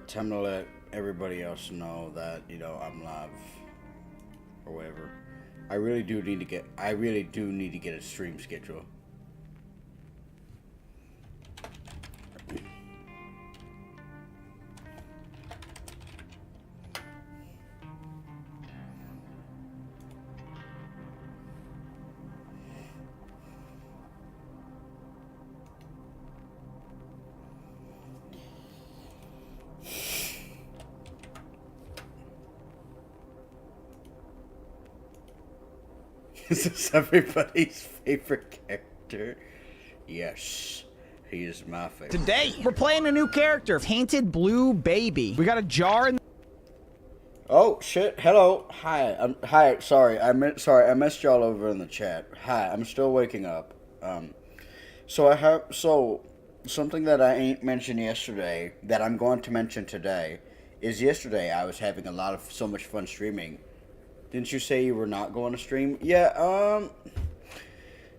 time to let everybody else know that I'm live or whatever. I really do need to get a stream schedule. This is everybody's favorite character. Yes, he is my favorite. Today, we're playing a new character, Painted Blue Baby. We got a jar in. Oh shit! Hello, hi. Hi. Sorry, I missed y'all over in the chat. Hi, I'm still waking up. So something that I ain't mentioned yesterday that I'm going to mention today is yesterday I was having so much fun streaming. Didn't you say you were not going to stream? Yeah.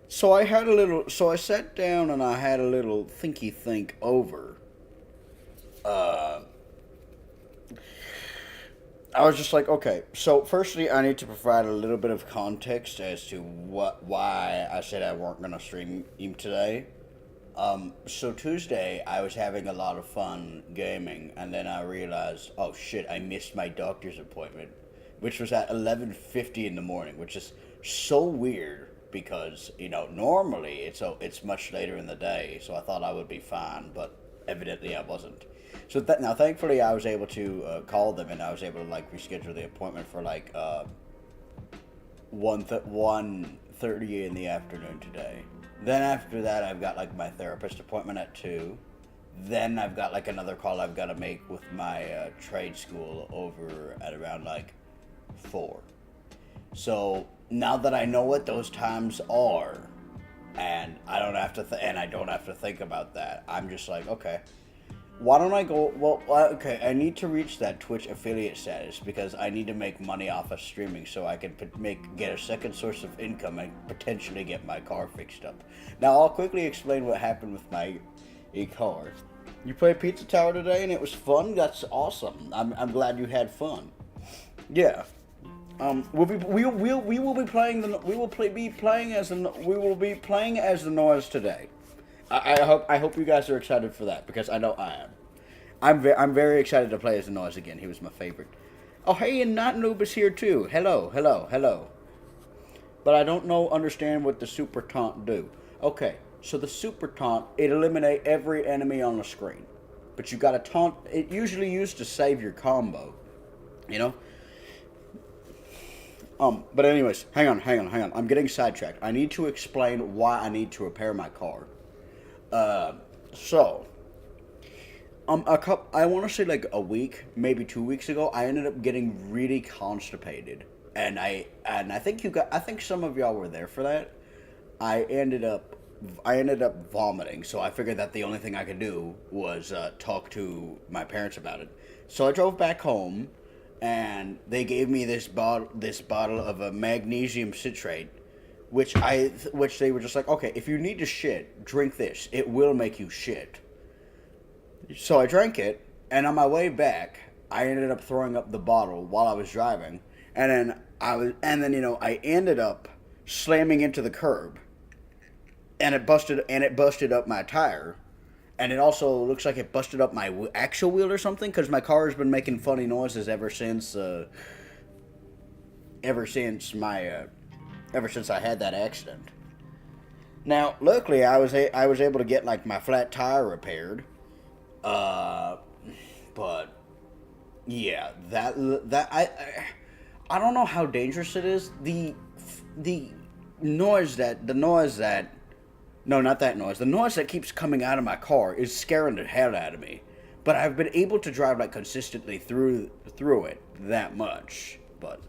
So I sat down and I had a little thinky think over. I was just like, okay. So firstly, I need to provide a little bit of context as to why I said I weren't gonna stream today. So Tuesday, I was having a lot of fun gaming, and then I realized, oh shit, I missed my doctor's appointment, which was at 11:50 in the morning, which is so weird because normally it's much later in the day, so I thought I would be fine, but evidently I wasn't. So now, thankfully, I was able to call them, and I was able to reschedule the appointment for 1:30 in the afternoon today. Then after that, I've got my therapist appointment at 2. Then I've got another call I've got to make with my trade school over at around 4. So now that I know what those times are, and I don't have to think about that, I'm just like, okay. Why don't I go? Well, okay, I need to reach that Twitch affiliate status because I need to make money off of streaming so I can get a second source of income and potentially get my car fixed up. Now, I'll quickly explain what happened with my car. You played Pizza Tower today and it was fun? That's awesome. I'm glad you had fun. Yeah. We will be playing as the Noise today. I hope you guys are excited for that because I know I am. I'm very excited to play as the Noise again. He was my favorite. Oh hey, and Not Noob is here too. Hello. But I don't understand what the super taunt do. Okay, so the super taunt, it eliminate every enemy on the screen, but you got to taunt. It usually used to save your combo, you know. But anyways, hang on. I'm getting sidetracked. I need to explain why I need to repair my car. I want to say a week, maybe 2 weeks ago, I ended up getting really constipated, and I think some of y'all were there for that. I ended up vomiting, so I figured that the only thing I could do was talk to my parents about it. So I drove back home, and they gave me this bottle of a magnesium citrate. Which they were just like, okay, if you need to shit, drink this. It will make you shit. So I drank it, and on my way back, I ended up throwing up the bottle while I was driving, and then I ended up slamming into the curb, and it busted up my tire, and it also looks like it busted up my axle wheel or something because my car has been making funny noises ever since I had that accident. Now, luckily, I was able to get my flat tire repaired. But yeah, I don't know how dangerous it is. The noise that keeps coming out of my car is scaring the hell out of me. But I've been able to drive consistently through it that much. But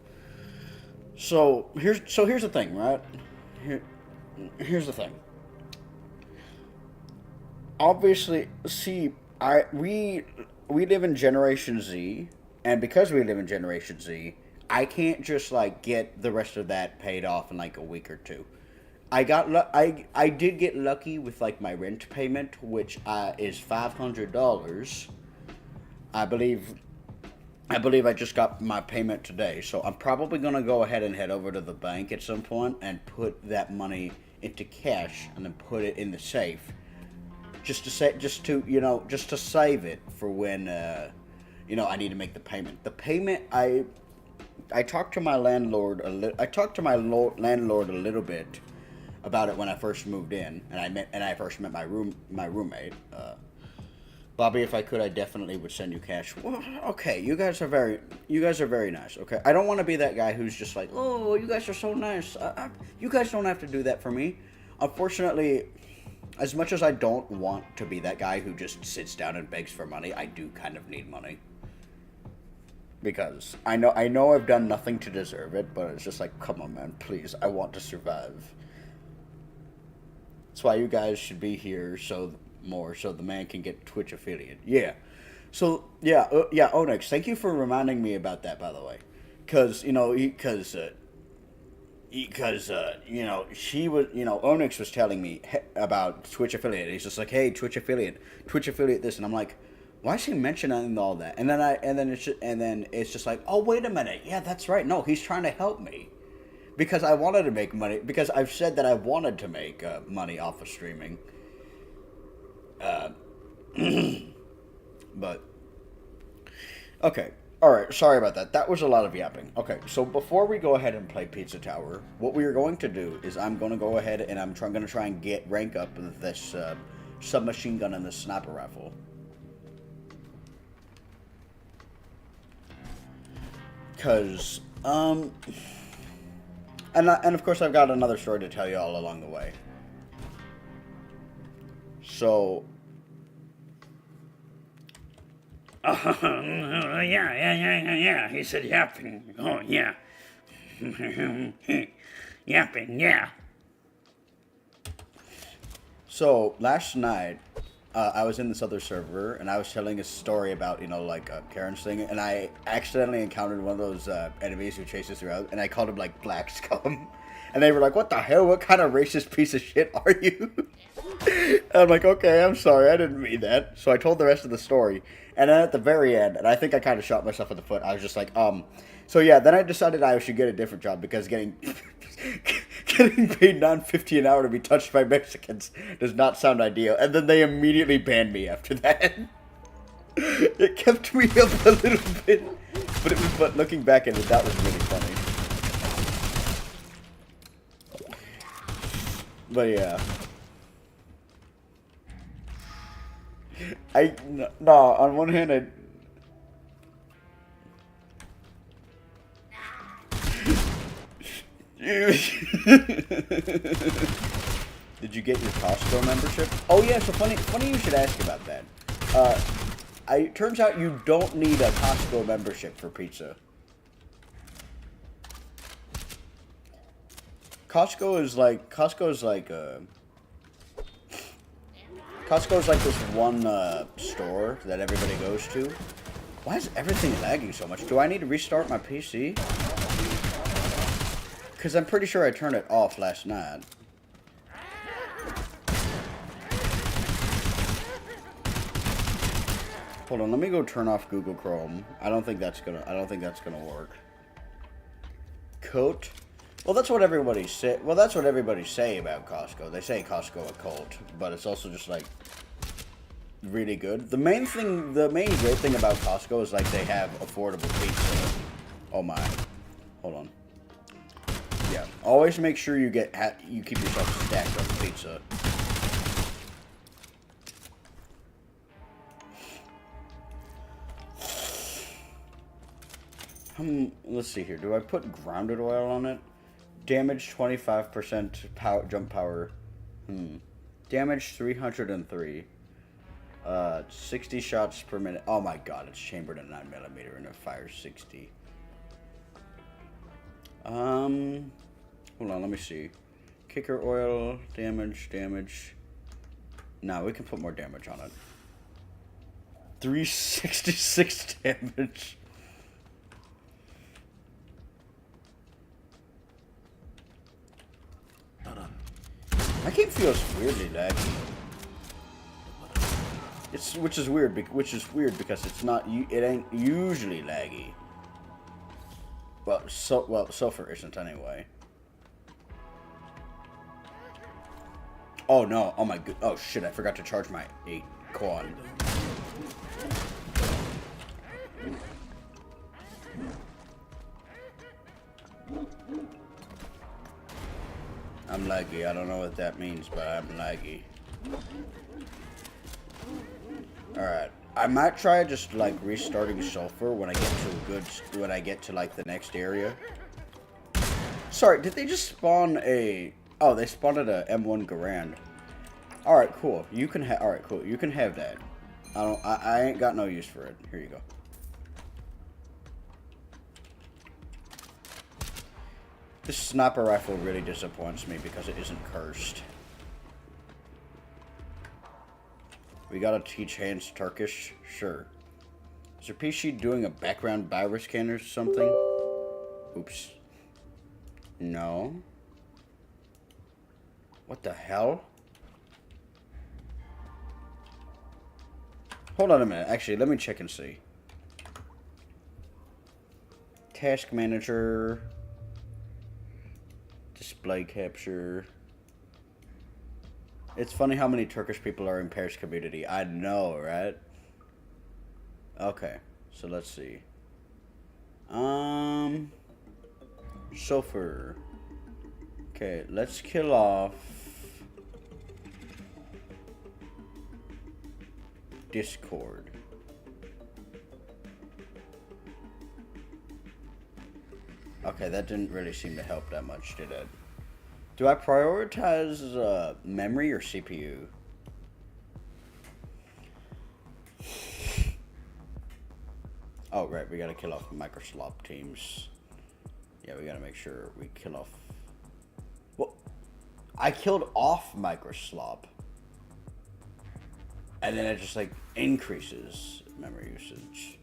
So here's the thing, right? Here's the thing. Obviously, see, we live in Generation Z, and because we live in Generation Z, I can't just get the rest of that paid off in a week or two. I did get lucky with my rent payment, which is $500. I believe I just got my payment today, so I'm probably gonna go ahead and head over to the bank at some point and put that money into cash and then put it in the safe, just to say, just to save it for when I need to make the payment. The payment I talked to my landlord landlord a little bit about it when I first moved in, and I first met my roommate. Bobby, if I could, I definitely would send you cash. Well, okay, you guys are very nice. Okay, I don't want to be that guy who's just like, oh, you guys are so nice. You guys don't have to do that for me. Unfortunately, as much as I don't want to be that guy who just sits down and begs for money, I do kind of need money. Because I know I've done nothing to deserve it, but it's just like, come on, man, please, I want to survive. That's why you guys should be here so the man can get Twitch affiliate. Yeah. So yeah, Onyx, thank you for reminding me about that, by the way, because Onyx was telling me about Twitch affiliate. He's just like, hey, Twitch affiliate this, and I'm like, why is he mentioning all that? And then it's just like, oh, wait a minute, yeah, that's right. No, he's trying to help me because I wanted to make money, because I've said that I wanted to make money off of streaming. But okay, all right, sorry about that. That was a lot of yapping. Okay, so before we go ahead and play Pizza Tower, what we are going to do is I'm going to go ahead and I'm going to try and rank up this submachine gun and this sniper rifle. Cause and of course I've got another story to tell you all along the way. So yeah. He said yapping. Oh, yeah. Yapping, yeah. So last night, I was in this other server and I was telling a story about Karen's thing, and I accidentally encountered one of those enemies who chases her out, and I called him like Black Scum, and they were like, "What the hell? What kind of racist piece of shit are you?" And I'm like, "Okay, I'm sorry, I didn't mean that." So I told the rest of the story, and then at the very end, and I think I kind of shot myself in the foot. I was just like, So yeah, then I decided I should get a different job because getting paid $9.50 an hour to be touched by Mexicans does not sound ideal. And then they immediately banned me after that. It kept me up a little bit, but looking back at it, that was really funny. But yeah. On one hand, Did you get your Costco membership? Oh yeah, so funny you should ask about that. It turns out you don't need a Costco membership for pizza. Costco is like this one store that everybody goes to. Why is everything lagging so much? Do I need to restart my PC? Because I'm pretty sure I turned it off last night. Hold on, let me go turn off Google Chrome. I don't think that's gonna work. Coat? Well, that's what everybody say. Well, that's what everybody say about Costco. They say Costco a cult, but it's also just like really good. The main great thing about Costco is like they have affordable pizza. Oh my. Hold on. Yeah, always make sure you keep yourself stacked on pizza. Let's see here. Do I put grounded oil on it? Damage 25% power, jump power. Damage 303. 60 shots per minute. Oh my god, it's chambered at 9mm and it fires 60. Hold on, let me see. Kicker oil, damage. No, we can put more damage on it. 366 damage. My game feels weirdly laggy. It's which is weird because it's not it ain't usually laggy. Well, Sulfur isn't anyway. Oh no! Oh my good! Oh shit! I forgot to charge my 8 quad. I'm laggy. I don't know what that means, but I'm laggy. Alright. I might try just like restarting Sulfur when I get to like the next area. Sorry, did they just spawn a... Oh, they spawned a M1 Garand. Alright, cool. You can alright, cool. You can have that. I ain't got no use for it. Here you go. This sniper rifle really disappoints me because it isn't cursed. We gotta teach Hans Turkish? Sure. Is your PC doing a background virus scan or something? Oops. No. What the hell? Hold on a minute. Actually, let me check and see. Task manager. Display capture. It's funny how many Turkish people are in Paris community. I know, right? Okay, so let's see. Sulfur. Okay, let's kill off Discord. Okay, that didn't really seem to help that much, did it? Do I prioritize memory or CPU? Oh, right, we gotta kill off Microslop teams. Yeah, we gotta make sure we kill off... Well, I killed off Microslop. And then it just, like, increases memory usage.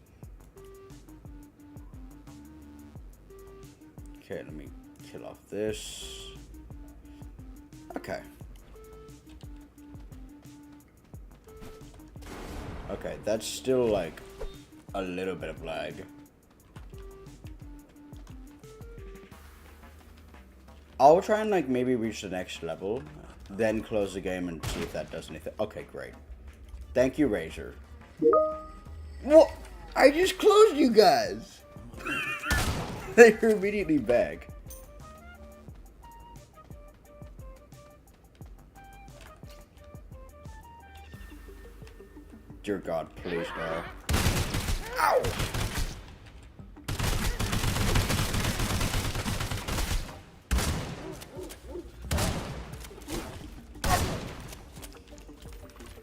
Okay, let me kill off this. Okay. Okay, that's still like a little bit of lag. I'll try and like maybe reach the next level, then close the game and see if that does anything. Okay, great. Thank you, Razor. What? I just closed you guys. They were immediately back. Dear God, please no. Ow!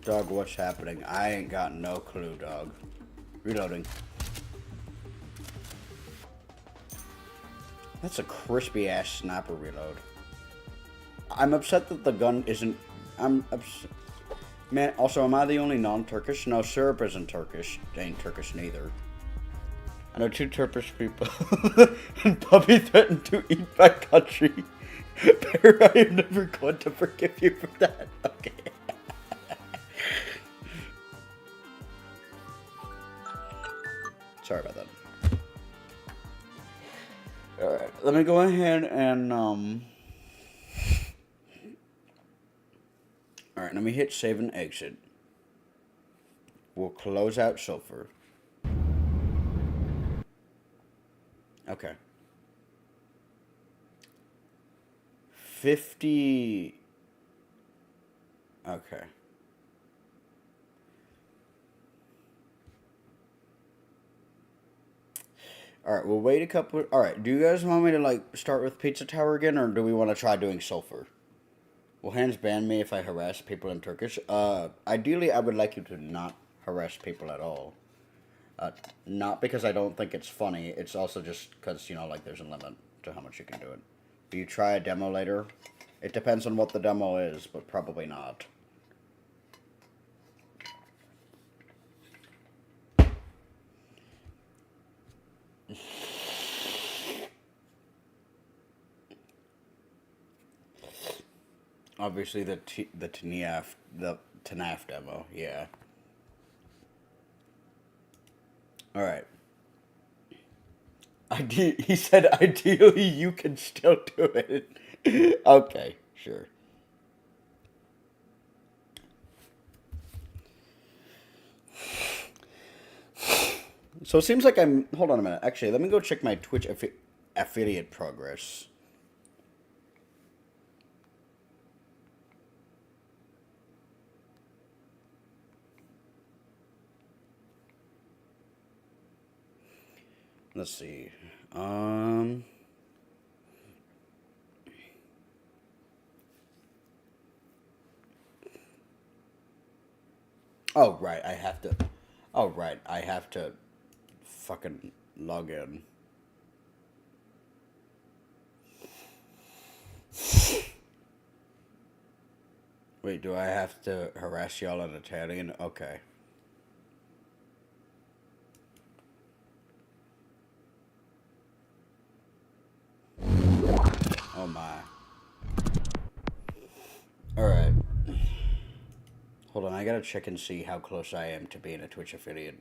Dog, what's happening? I ain't got no clue, dog. Reloading. That's a crispy ass sniper reload. I'm upset that the gun isn't... I'm upset. Man, also, am I the only non-Turkish? No, Syrup isn't Turkish. Ain't Turkish neither. I know 2 Turkish people. And Puppy threatened to eat my country. Bear, I am never going to forgive you for that. Okay. Sorry about that. Alright, let me go ahead and, Alright, let me hit save and exit. We'll close out Sulfur. Okay. 50... Okay. Alright, we'll wait a couple... Alright, do you guys want me to, like, start with Pizza Tower again, or do we want to try doing Sulfur? Will Hans ban me if I harass people in Turkish? Ideally, I would like you to not harass people at all. Not because I don't think it's funny, it's also just because, you know, like, there's a limit to how much you can do it. Do you try a demo later? It depends on what the demo is, but probably not. Obviously, the TNAF demo, yeah. All right. He said, ideally, you can still do it. Okay, sure. So it seems like I'm. Hold on a minute. Actually, let me go check my Twitch affiliate progress. Let's see. Oh right, I have to. Oh right, I have to fucking log in. Wait, do I have to harass y'all in Italian? Okay. Oh my. Alright. Hold on, I gotta check and see how close I am to being a Twitch affiliate.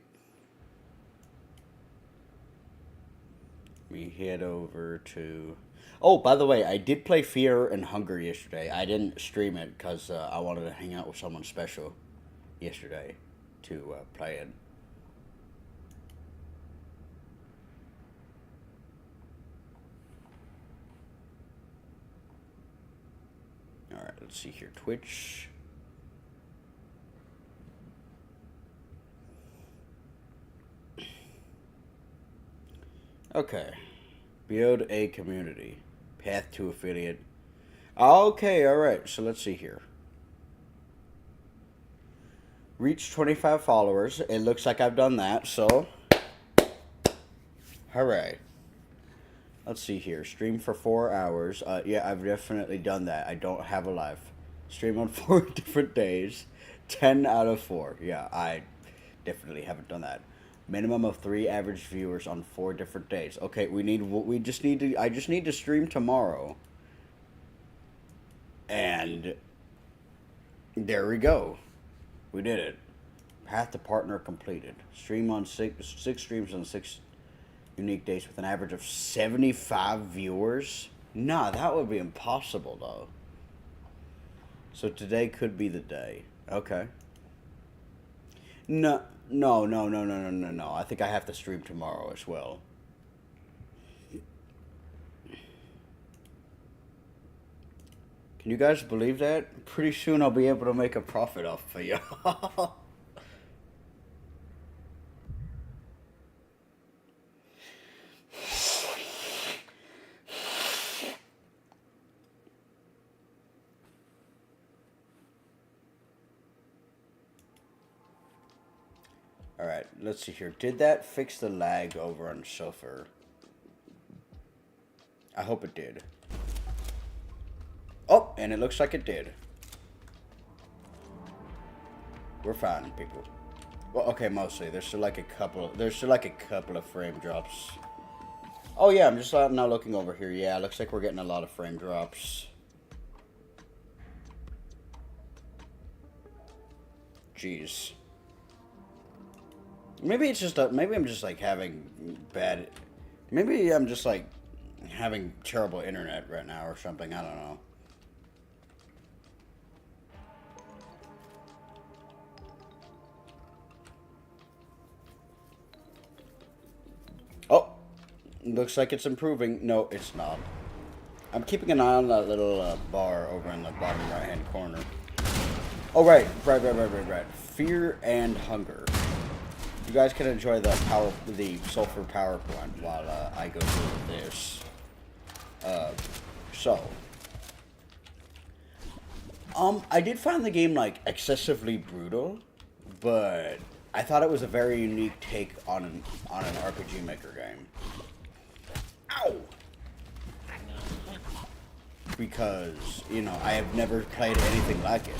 We head over to... Oh, by the way, I did play Fear and Hunger yesterday. I didn't stream it because I wanted to hang out with someone special yesterday to play it. Alright, let's see here. Twitch. Okay. Build a community. Path to affiliate. Okay, alright. So let's see here. Reach 25 followers. It looks like I've done that, so... Hooray. Let's see here. Stream for 4 hours. Yeah, I've definitely done that. I don't have a life. Stream on 4 different days. 10 out of 4. Yeah, I definitely haven't done that. Minimum of 3 average viewers on 4 different days. Okay, I just need to stream tomorrow. And there we go. We did it. Path to partner completed. Stream on 6 streams on 6 unique days with an average of 75 viewers. Nah, that would be impossible though. So today could be the day. Okay. No. I think I have to stream tomorrow as well. Can you guys believe that? Pretty soon I'll be able to make a profit off of y'all. Alright, let's see here. Did that fix the lag over on Sulfur? I hope it did. Oh, and it looks like it did. We're fine, people. Well, okay, mostly. There's still like a couple of frame drops. Oh yeah, I'm just now looking over here. Yeah, it looks like we're getting a lot of frame drops. Jeez. Maybe it's just maybe I'm just like having bad. Maybe I'm just like having terrible internet right now or something. I don't know. Oh, looks like it's improving. No, it's not. I'm keeping an eye on that little bar over in the bottom right-hand corner. Oh, right. Fear and Hunger. You guys can enjoy the sulfur power plant while I go through this. I did find the game like excessively brutal, but I thought it was a very unique take on an RPG Maker game. Ow! Because, you know, I have never played anything like it.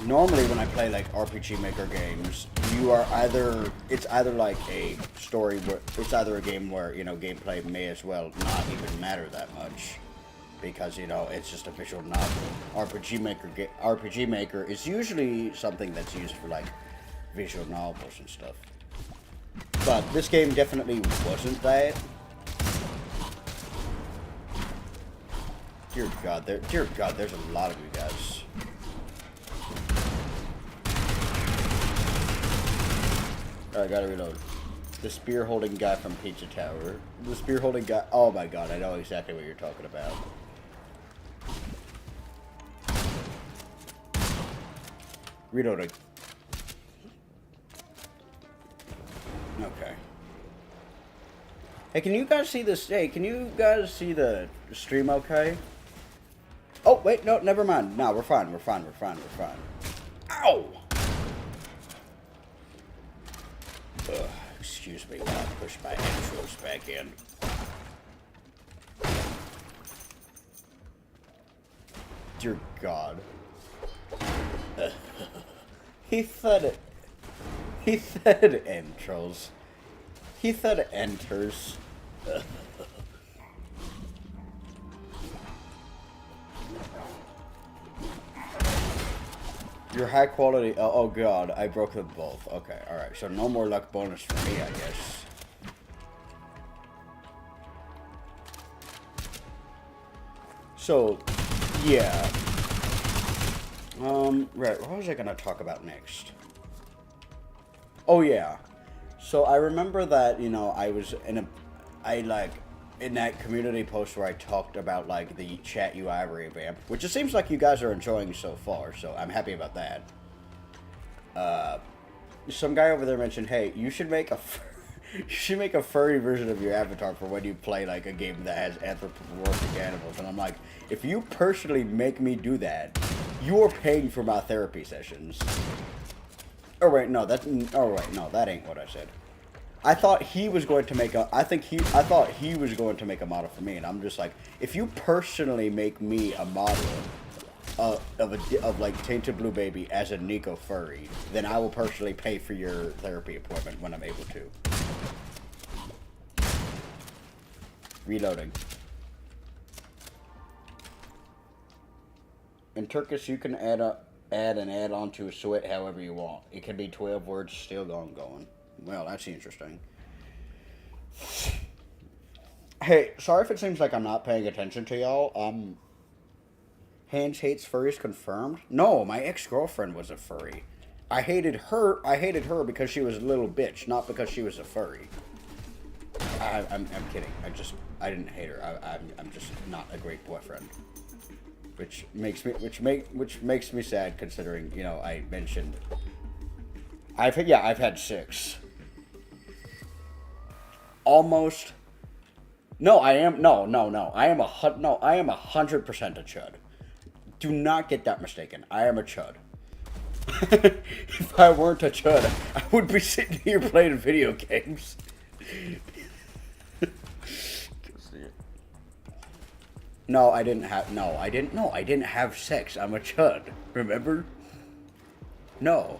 Normally when I play like RPG Maker games, it's either like a story where it's either a game where, you know, gameplay may as well not even matter that much. Because, you know, it's just a visual novel. RPG Maker is usually something that's used for like visual novels and stuff. But this game definitely wasn't that. Dear God, there's a lot of you guys. Alright, gotta reload. The spear holding guy from Pizza Tower. The spear holding guy. Oh my God, I know exactly what you're talking about. Reloading. Okay. Hey, can you guys see this? Hey, can you guys see the stream okay? Oh, wait, no, never mind. No, we're fine, we're fine, we're fine, we're fine. Ow! Ugh, excuse me while I push my intros back in. Dear God. He said it. He said intros. He said enters. Your high quality. Oh God, I broke them both. Okay, alright. So no more luck bonus for me, I guess. So, yeah. Right, what was I gonna talk about next? Oh, yeah. So I remember that, you know, I was in that community post where I talked about, like, the chat UI revamp, which it seems like you guys are enjoying so far, so I'm happy about that. Some guy over there mentioned, hey, you should make a furry version of your avatar for when you play, like, a game that has anthropomorphic animals. And I'm like, if you personally make me do that, you are paying for my therapy sessions. Oh wait, no, that ain't what I said. I thought he was going to make a. I thought he was going to make a model for me, and I'm just like, if you personally make me a model of like Tainted Blue Baby as a Nico furry, then I will personally pay for your therapy appointment when I'm able to. Reloading. In Turkish, you can add an add-on to a sweat however you want. It can be 12 words, still going. Well, that's interesting. Hey, sorry if it seems like I'm not paying attention to y'all. Hands hates furries confirmed? No, my ex-girlfriend was a furry. I hated her because she was a little bitch, not because she was a furry. I'm kidding. I didn't hate her. I'm just not a great boyfriend. Which makes me sad, considering, you know, I mentioned I've had 6. Almost. No, I am no. I am 100% a chud. Do not get that mistaken. I am a chud. If I weren't a chud, I would be sitting here playing video games. No, I didn't have sex. I'm a chud. Remember? No.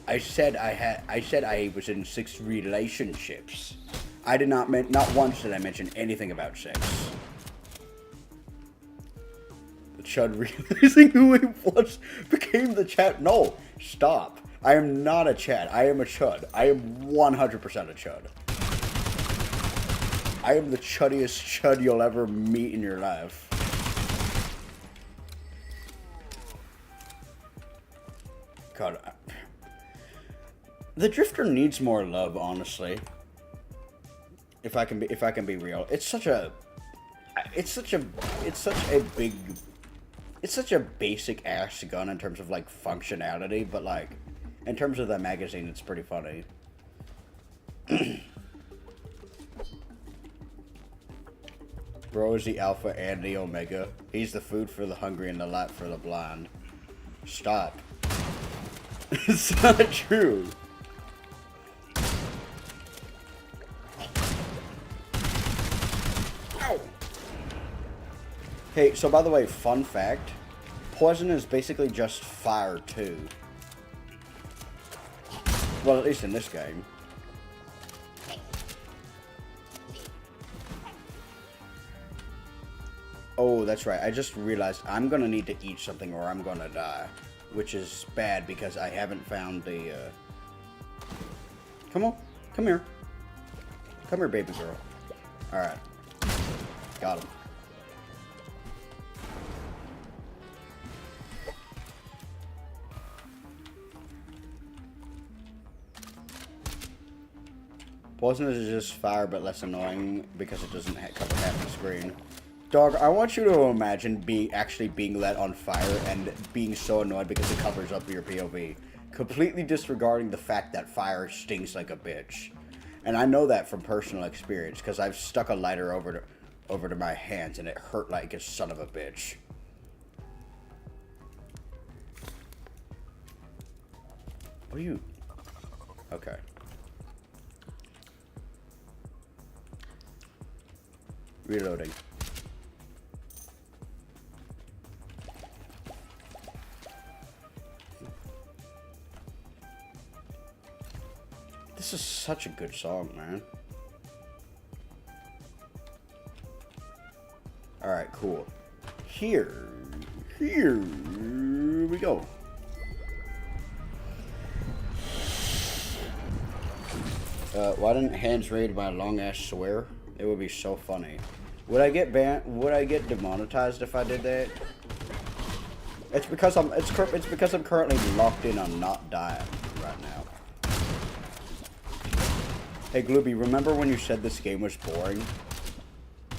I said I was in 6 relationships. I did not once did I mention anything about sex. The chud realizing who he was became the chat. No, stop. I am not a chat. I am a chud. I am 100% a chud. I am the chuddiest chud you'll ever meet in your life. God, the Drifter needs more love, honestly. If I can be real, it's such a basic ass gun in terms of like functionality, but like in terms of the magazine, it's pretty funny. Bro is the alpha and the omega. He's the food for the hungry and the light for the blind. Stop. It's not true. Ow. Hey, so by the way, fun fact. Poison is basically just fire too. Well, at least in this game. Oh, that's right. I just realized I'm gonna need to eat something or I'm gonna die. which is bad because I haven't found the, Come on. Come here. Come here, baby girl. Alright. Got him. Poison is just fire but less annoying because it doesn't cover half the screen. Dog, I want you to imagine actually being lit on fire and being so annoyed because it covers up your POV. Completely disregarding the fact that fire stings like a bitch. And I know that from personal experience because I've stuck a lighter over to my hands and it hurt like a son of a bitch. What are you? Okay. Reloading. This is such a good song, man. Alright, cool. Here we go. Why didn't Hans raid my long ass swear? It would be so funny. Would I get banned? Would I get demonetized if I did that? It's because I'm currently locked in on not dying right now. Hey Glooby, remember when you said this game was boring?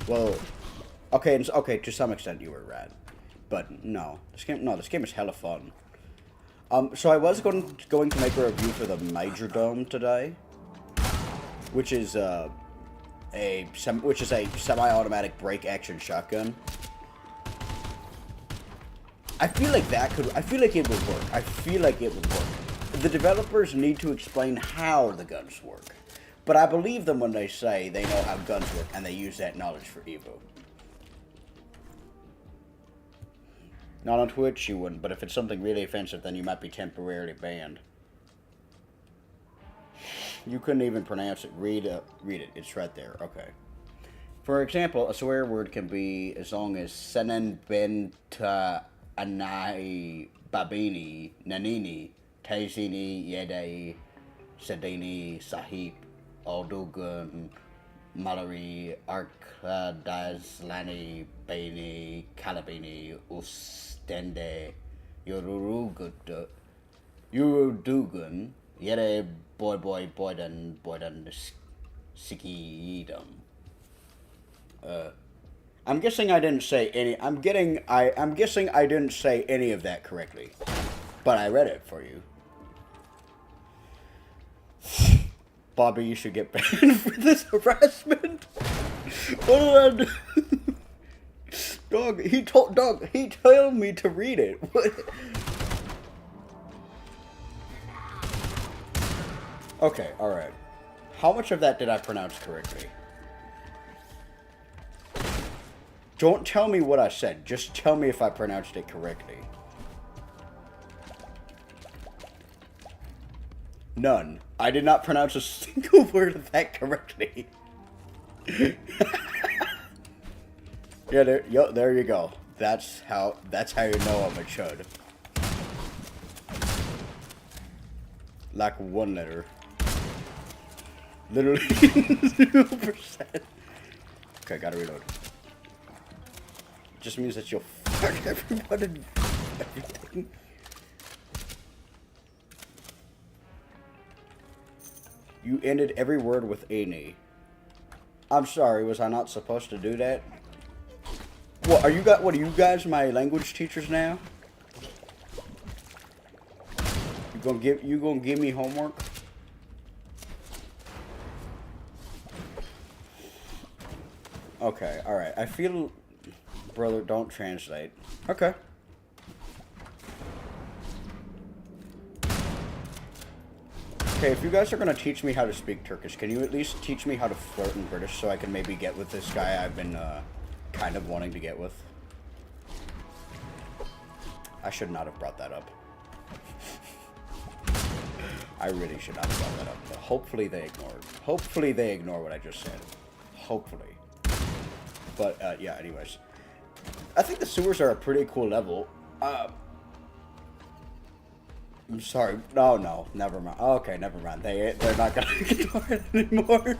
Well, okay, to some extent you were right, but no, this game is hella fun. So I was going to make a review for the Major Dome today, which is a semi-automatic break action shotgun. I feel like it would work. The developers need to explain how the guns work. But I believe them when they say they know how guns work and they use that knowledge for evil. Not on Twitch you wouldn't, but if it's something really offensive then you might be temporarily banned. You couldn't even pronounce it. Read it. It's right there. Okay. For example, a swear word can be as long as Senen Benta Anai Babini Nanini Tazini Yedai Sedini Sahib Aldugun Mallory Arkadazlani Bani Kalabini Ustende Yorudugun Yere Boydan Sikidum. I'm guessing I didn't say any. I'm guessing I didn't say any of that correctly, but I read it for you. Bobby, you should get banned for this harassment. What did I do? Dog, he told me to read it. What? Okay, alright. How much of that did I pronounce correctly? Don't tell me what I said. Just tell me if I pronounced it correctly. None. I did not pronounce a single word of that correctly. Yeah, there you go. That's how you know I'm a chud. Like one letter. Literally 0%. Okay, gotta reload. Just means that you'll fuck everyone and everything. You ended every word with any. I'm sorry, was I not supposed to do that? What are you guys my language teachers now? You gonna give me homework? Okay, alright. I feel... Brother, don't translate. Okay. Okay, if you guys are gonna teach me how to speak Turkish, can you at least teach me how to flirt in British so I can maybe get with this guy I've been, kind of wanting to get with? I should not have brought that up. I really should not have brought that up, but hopefully they ignored. Hopefully they ignore what I just said. Hopefully. But, yeah, anyways. I think the sewers are a pretty cool level. I'm sorry. Oh no, never mind. Okay, never mind. They're not gonna ignore it anymore.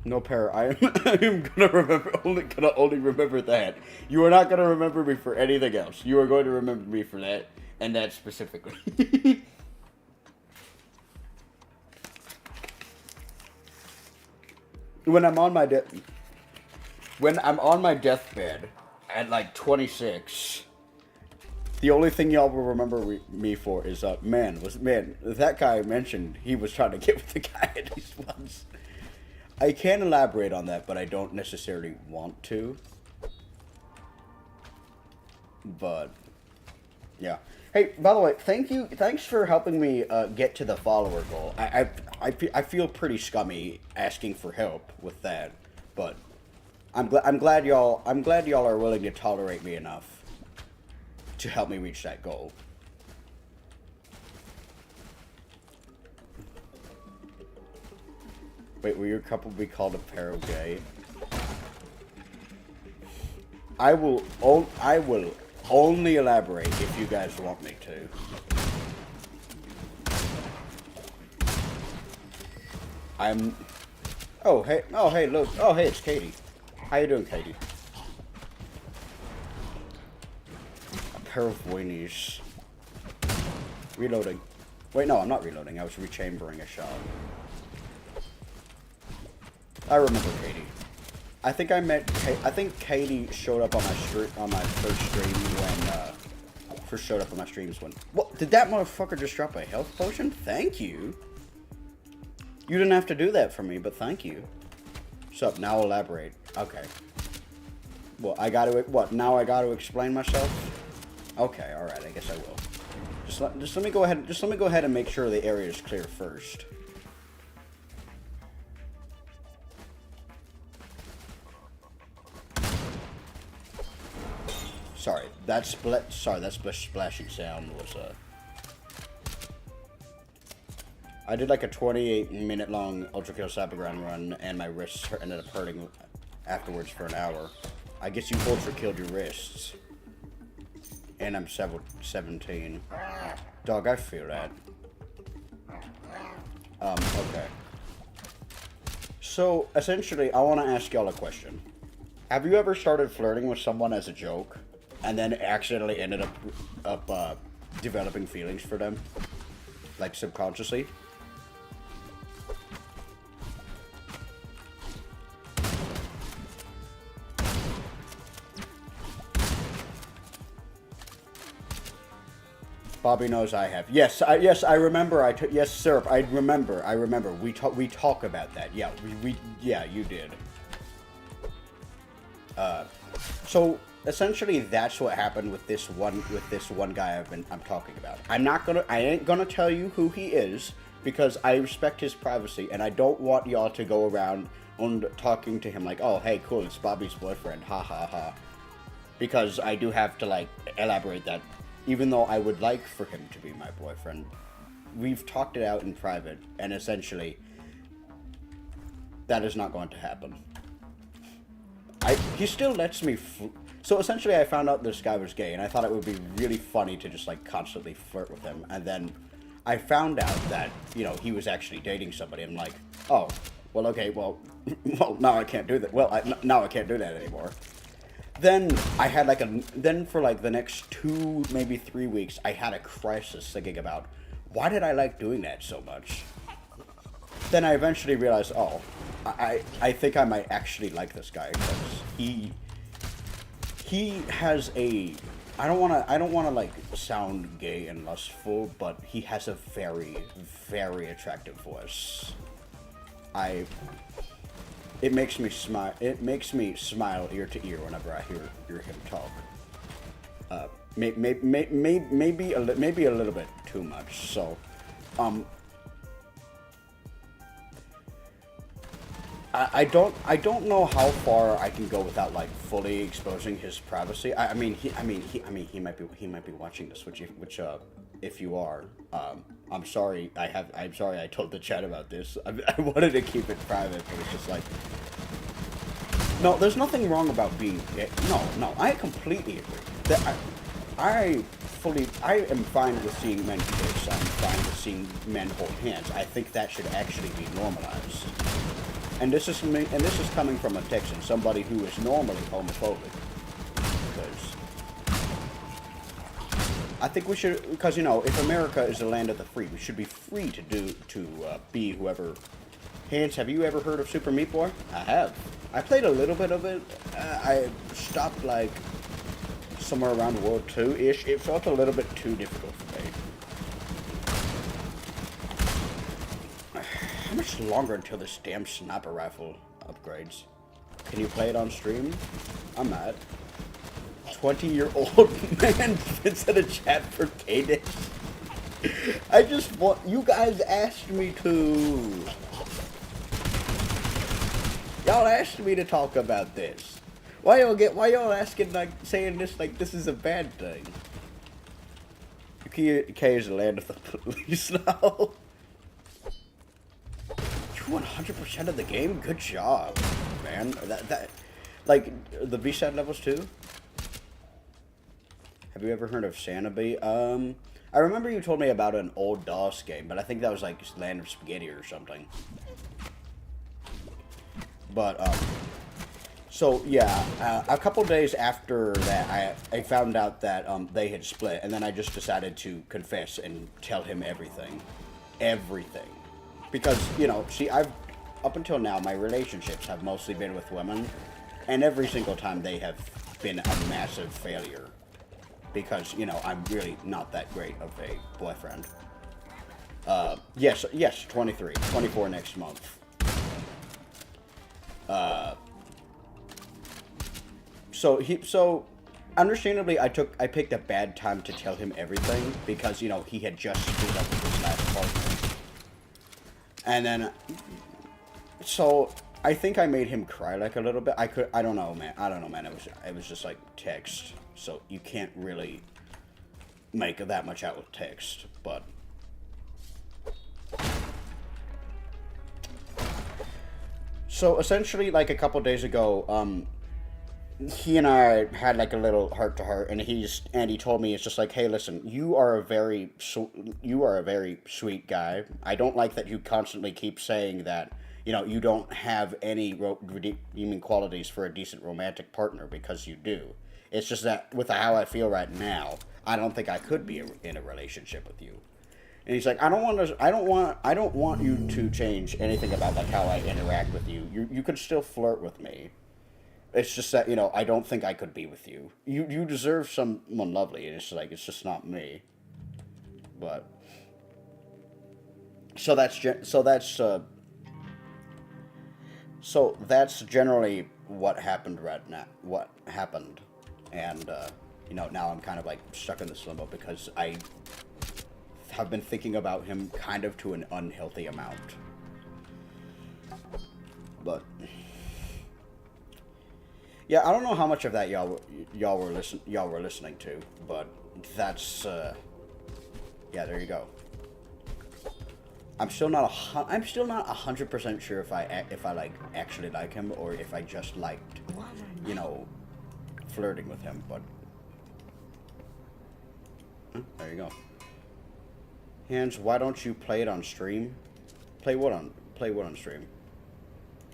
No pair. I am gonna only remember that. You are not gonna remember me for anything else. You are going to remember me for that, and that specifically. When I'm on my deathbed at like 26, the only thing y'all will remember me for is man, that guy mentioned he was trying to get with the guy at least once. I can elaborate on that, but I don't necessarily want to. But yeah. Hey, by the way, thanks for helping me get to the follower goal. I feel pretty scummy asking for help with that, but I'm glad y'all are willing to tolerate me enough to help me reach that goal. Wait, will your couple be called a pair of gay? I will only elaborate if you guys want me to. Oh hey, look. Oh hey, it's Katie. How you doing, Katie? A pair of weenies. Reloading. Wait, no, I'm not reloading. I was rechambering a shot. I remember Katie. I think Katie showed up on my first stream when first showed up on my streams when. What? Did that motherfucker just drop a health potion? Thank you. You didn't have to do that for me, but thank you. Sup? Now elaborate. Okay. Well, now I gotta explain myself. Okay, all right. I guess I will. Just let me go ahead and make sure the area is clear first. Sorry, that splashing sound was I did like a 28-minute long Ultra Kill Cyberground run, and my wrists ended up hurting afterwards for an hour. I guess you Ultra killed your wrists. And I'm 17. Dog, I feel that. Okay. So, essentially, I want to ask y'all a question. Have you ever started flirting with someone as a joke, and then accidentally ended up developing feelings for them? Like, subconsciously? Bobby knows I have. Yes, I remember. Yes, sir. I remember. We talk about that. Yeah, yeah, you did. So essentially, that's what happened with this one guy I'm talking about. I ain't gonna tell you who he is because I respect his privacy, and I don't want y'all to go around on talking to him like, oh, hey, cool, it's Bobby's boyfriend, ha ha ha. Because I do have to like elaborate that. Even though I would like for him to be my boyfriend, we've talked it out in private, and essentially, that is not going to happen. He still lets me. So essentially, I found out this guy was gay, and I thought it would be really funny to just like constantly flirt with him. And then I found out that he was actually dating somebody. I'm like, oh, well, okay, well, now I can't do that. Well, now I can't do that anymore. Then I had then for like the next 2, maybe 3 weeks, I had a crisis thinking about why did I like doing that so much? Then I eventually realized, oh, I think I might actually like this guy because he has a, I don't wanna like sound gay and lustful, but he has a very, very attractive voice. It makes me smile. It makes me smile ear to ear whenever I hear him talk. Maybe a little bit too much. So, I don't know how far I can go without like fully exposing his privacy. I mean he might be watching this, which if you are, I'm sorry. I'm sorry I told the chat about this. I wanted to keep it private, but it's just like No, there's nothing wrong about being gay. No, I completely agree. I am fine with seeing men kiss. I'm fine with seeing men hold hands. I think that should actually be normalized. And this is coming from a Texan, somebody who is normally homophobic. Because I think we should, because you know, if America is the land of the free, we should be free to be whoever. Hans, have you ever heard of Super Meat Boy? I have. I played a little bit of it. I stopped like somewhere around World 2-ish. It felt a little bit too difficult for me. How much longer until this damn sniper rifle upgrades? Can you play it on stream? I'm not. 20-year-old man fits in a chat for Cadence. I just want... You guys asked me to... Y'all asked me to talk about this. Why y'all asking, like, saying this like this is a bad thing? UK is the land of the police now. You 100% of the game? Good job, man. Like, the VSAT levels too? Have you ever heard of Sanabi? I remember you told me about an old DOS game, but I think that was like Land of Spaghetti or something. But, so yeah, a couple days after that, I found out that they had split, and then I just decided to confess and tell him everything. Everything. Because, you know, see, up until now, my relationships have mostly been with women, and every single time they have been a massive failure. Because, you know, I'm really not that great of a boyfriend. Yes, 23, 24 next month. So understandably, I picked a bad time to tell him everything because, you know, he had just split up with his last partner. And then, so I think I made him cry like a little bit. I don't know, man. It was just like text, so you can't really make that much out with text, but. So essentially, like a couple days ago, he and I had like a little heart to heart, and he told me, it's just like, hey, listen, you are a very sweet guy. I don't like that you constantly keep saying that, you know, you don't have any redeeming qualities for a decent romantic partner, because you do. It's just that with how I feel right now, I don't think I could be in a relationship with you. And he's like, I don't want you to change anything about like how I interact with you. You could still flirt with me. It's just that, you know, I don't think I could be with you. You deserve someone lovely, and it's like, it's just not me. But so that's generally what happened right now. What happened, and you know, now I'm kind of like stuck in this limbo because I have been thinking about him kind of to an unhealthy amount. But yeah, I don't know how much of that y'all were listening to, but that's yeah, there you go. I'm still not 100% sure if I like actually like him, or if I just liked, you know, flirting with him. But there you go. Hans, why don't you play it on stream? Play what on stream?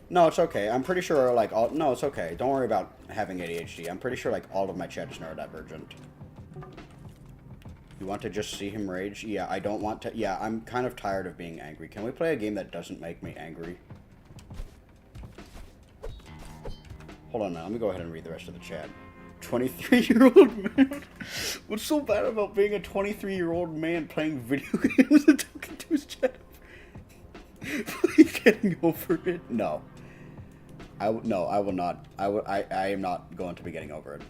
No, it's okay. I'm pretty sure like no, it's okay. Don't worry about having ADHD. I'm pretty sure like all of my chat is neurodivergent. You want to just see him rage? Yeah, I don't want to. Yeah, I'm kind of tired of being angry. Can we play a game that doesn't make me angry? Hold on now. Let me go ahead and read the rest of the chat. 23-year-old man. What's so bad about being a 23-year-old man playing video games and talking to his chat? Are you getting over it? No. I will not. I am not going to be getting over it.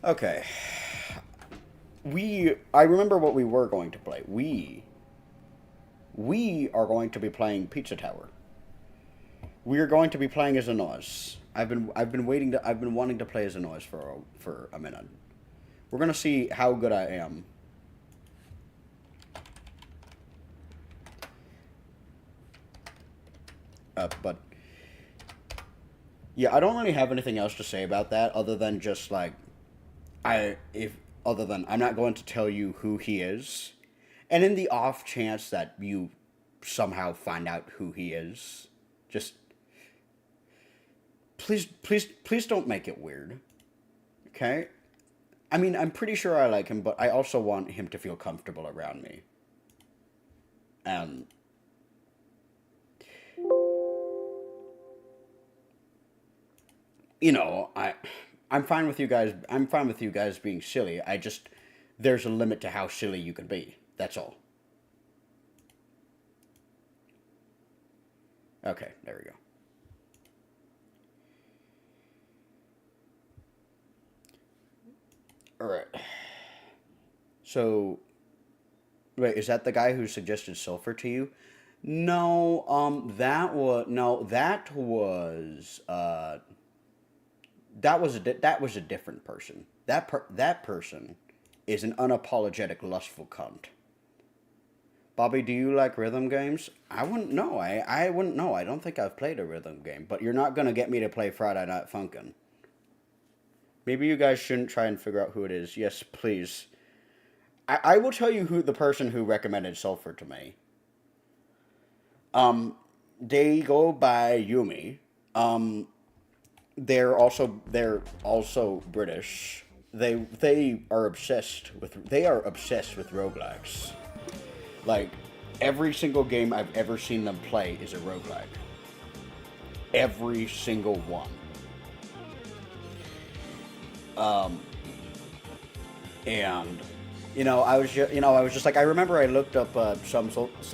Okay. I remember what we were going to play. We are going to be playing Pizza Tower. We are going to be playing as Anois. I've been wanting to play as Anois for a minute. We're gonna see how good I am. But Yeah, I don't really have anything else to say about that other than just like I'm not going to tell you who he is. And in the off chance that you somehow find out who he is, just please don't make it weird. Okay? I mean, I'm pretty sure I like him, but I also want him to feel comfortable around me. And you know, I'm fine with you guys. I'm fine with you guys being silly. I just there's a limit to how silly you can be. That's all. Okay, there we go. All right. So, wait, is that the guy who suggested sulfur to you? No, that was a different person. That person is an unapologetic lustful cunt. Bobby, do you like rhythm games? I wouldn't know. I wouldn't know. I don't think I've played a rhythm game, but you're not gonna get me to play Friday Night Funkin'. Maybe you guys shouldn't try and figure out who it is. Yes, please. I will tell you who the person who recommended sulfur to me. They go by Yumi. They're also British. They are obsessed with roguelikes. Like every single game I've ever seen them play is a roguelike. Every single one. And I was just like, I remember I looked up some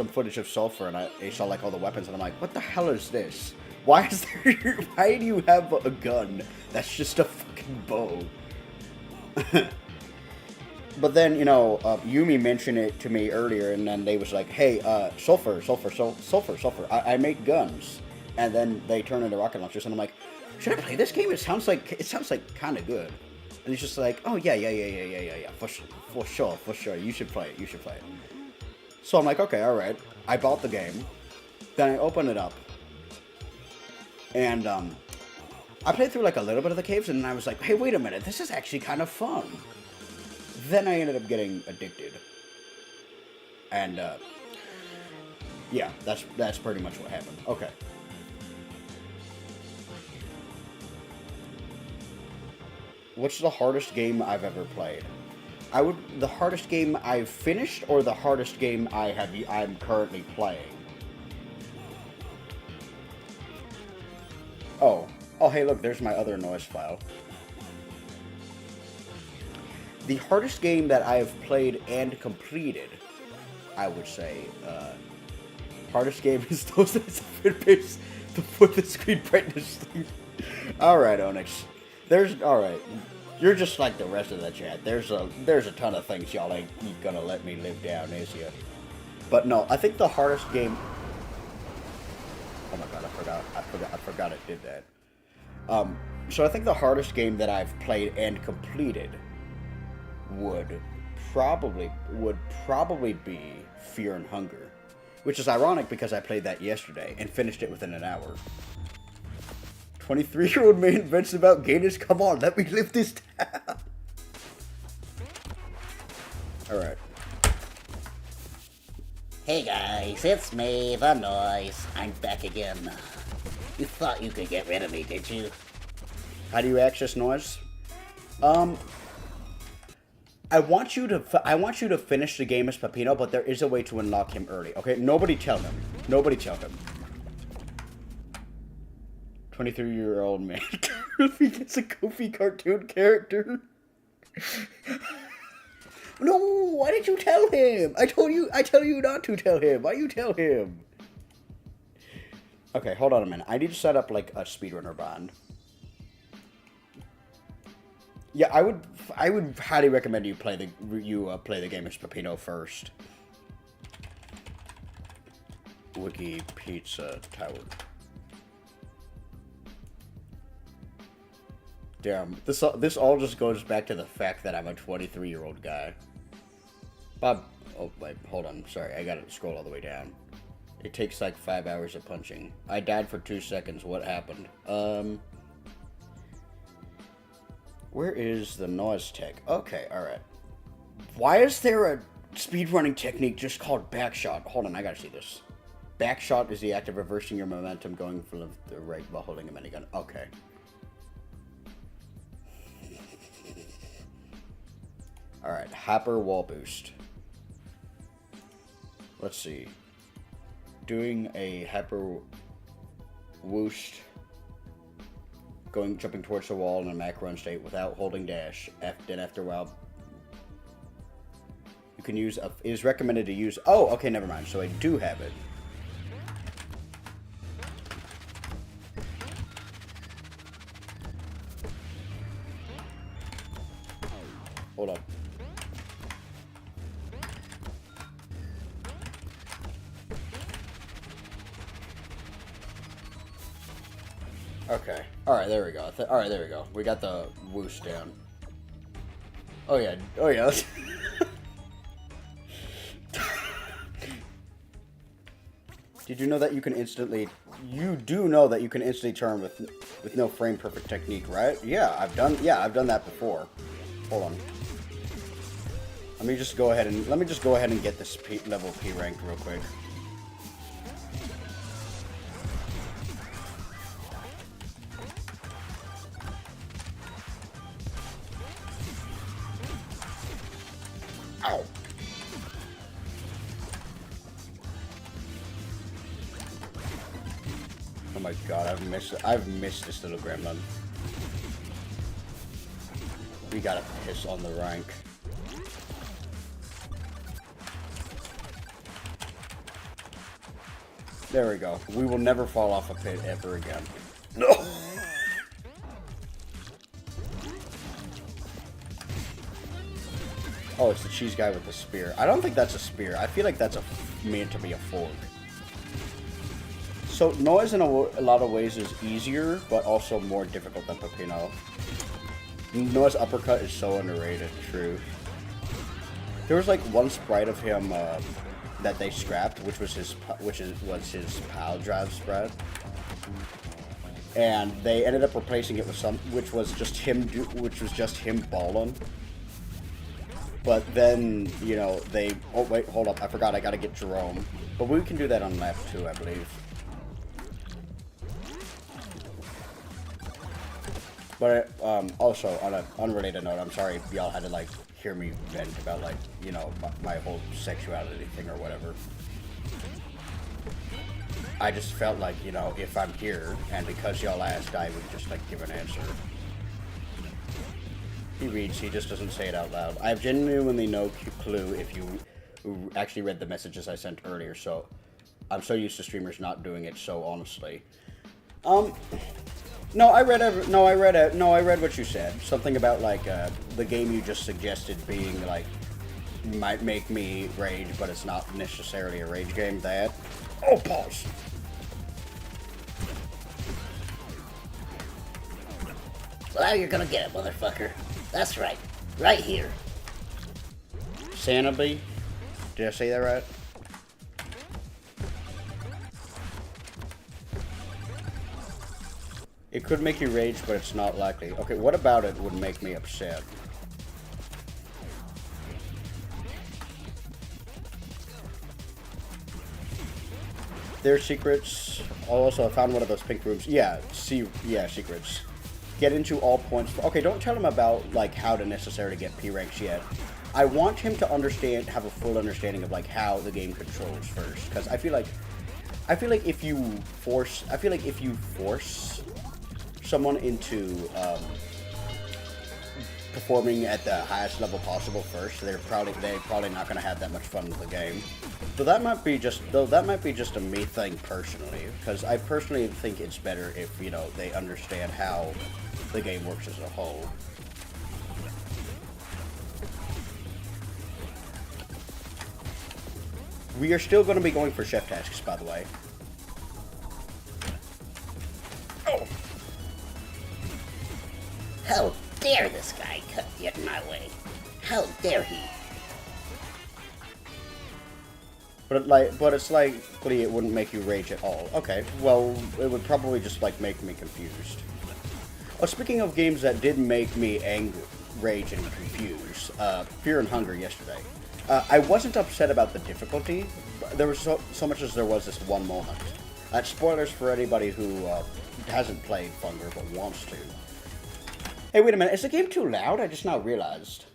footage of Sulfur, and I saw like all the weapons, and I'm like, what the hell is this? Why do you have a gun that's just a fucking bow? But then, Yumi mentioned it to me earlier, and then they was like, hey, Sulfur, I make guns. And then they turn into rocket launchers, and I'm like, should I play this game? It sounds like kind of good. And he's just like, oh, yeah, for sure, you should play it. So I'm like, okay, alright. I bought the game, then I opened it up, and I played through like a little bit of the caves, and I was like, hey, wait a minute, this is actually kind of fun. Then I ended up getting addicted. And, yeah, that's pretty much what happened. Okay. What's the hardest game I've ever played? The hardest game I've finished, or the hardest game I'm currently playing? Oh, hey, look, there's my other noise file. The hardest game that I've played and completed, I would say, hardest game is those that's base before the screen brightness. Alright, Onyx. Alright. You're just like the rest of the chat. There's a ton of things y'all ain't gonna let me live down, is ya? But no, I think the hardest game... Oh my god, I forgot it did that. So I think the hardest game that I've played and completed would probably be Fear and Hunger. Which is ironic because I played that yesterday and finished it within an hour. 23-year-old man vents about gayness. Come on, let me live this down. Alright. Hey guys, it's me, The Noise. I'm back again. You thought you could get rid of me, did you? How do you access noise? I want you to finish the game as Peppino, but there is a way to unlock him early. Okay, nobody tell him. 23-year-old man currently gets a goofy cartoon character. No, why did you tell him? I tell you not to tell him. Why you tell him? Okay, hold on a minute. I need to set up like a speedrunner bond. Yeah, I would highly recommend you play the game as Peppino first. Wiki Pizza Tower. Damn, this all just goes back to the fact that I'm a 23-year-old guy. Bob, oh wait, hold on, sorry, I gotta scroll all the way down. It takes like 5 hours of punching. I died for 2 seconds, what happened? Where is the noise tech? Okay, alright. Why is there a speedrunning technique just called backshot? Hold on, I gotta see this. Backshot is the act of reversing your momentum going from the right while holding a minigun. Okay. Alright, Hyper Wall Boost. Let's see. Doing a Hyper Whoosh, jumping towards the wall in a Mac run state without holding dash. Then after a while, you can use, it is recommended to use, oh, okay, never mind. So I do have it. Hold up. Okay. Alright, there we go. Alright, there we go. We got the whoosh down. Oh yeah. Oh yeah. Did you know that you can instantly... You do know that you can instantly turn with no frame perfect technique, right? Yeah, I've done that before. Hold on. Let me just go ahead and get this level P rank real quick. Ow. Oh my god, I've missed this little gremlin. We gotta piss on the rank. There we go. We will never fall off a pit ever again. No! Oh, it's the cheese guy with the spear. I don't think that's a spear. I feel like that's meant to be a fork. So, Noise in a lot of ways is easier, but also more difficult than Peppino. Noise uppercut is so underrated, true. There was like one sprite of him that they scrapped, which was his pile drive sprite, and they ended up replacing it with which was just him balling. But then, you know, oh wait, hold up, I forgot, I gotta get Jerome. But we can do that on lap 2, I believe. But also, on an unrelated note, I'm sorry if y'all had to, like, hear me vent about, like, you know, my whole sexuality thing or whatever. I just felt like, you know, if I'm here, and because y'all asked, I would just, like, give an answer. He reads, he just doesn't say it out loud. I have genuinely no clue if you actually read the messages I sent earlier, so I'm so used to streamers not doing it so honestly. No, I read what you said. Something about, like, the game you just suggested being, like, might make me rage, but it's not necessarily a rage game. That. Oh, pause! Well, you're gonna get it, motherfucker. That's right. Right here. Sanity? Did I say that right? It could make you rage, but it's not likely. Okay, what about it would make me upset? There's secrets. Also, I found one of those pink rooms. Yeah, secrets. Get into all points. Okay, don't tell him about, like, how to necessarily get P ranks yet. I want him to have a full understanding of, like, how the game controls first, because I feel like if you force someone into performing at the highest level possible first, they're probably not going to have that much fun with the game. So that might be just a me thing personally, because I personally think it's better if, you know, they understand how the game works as a whole. We are still going to be going for chef tasks, by the way. Oh! How dare this guy get in my way? How dare he? But it's likely it wouldn't make you rage at all. Okay, well, it would probably just, like, make me confused. Oh, speaking of games that did make me angry, rage, and confused, Fear and Hunger yesterday. I wasn't upset about the difficulty. There was so much as there was this one moment. Spoilers for anybody who hasn't played Hunger but wants to. Hey, wait a minute. Is the game too loud? I just now realized.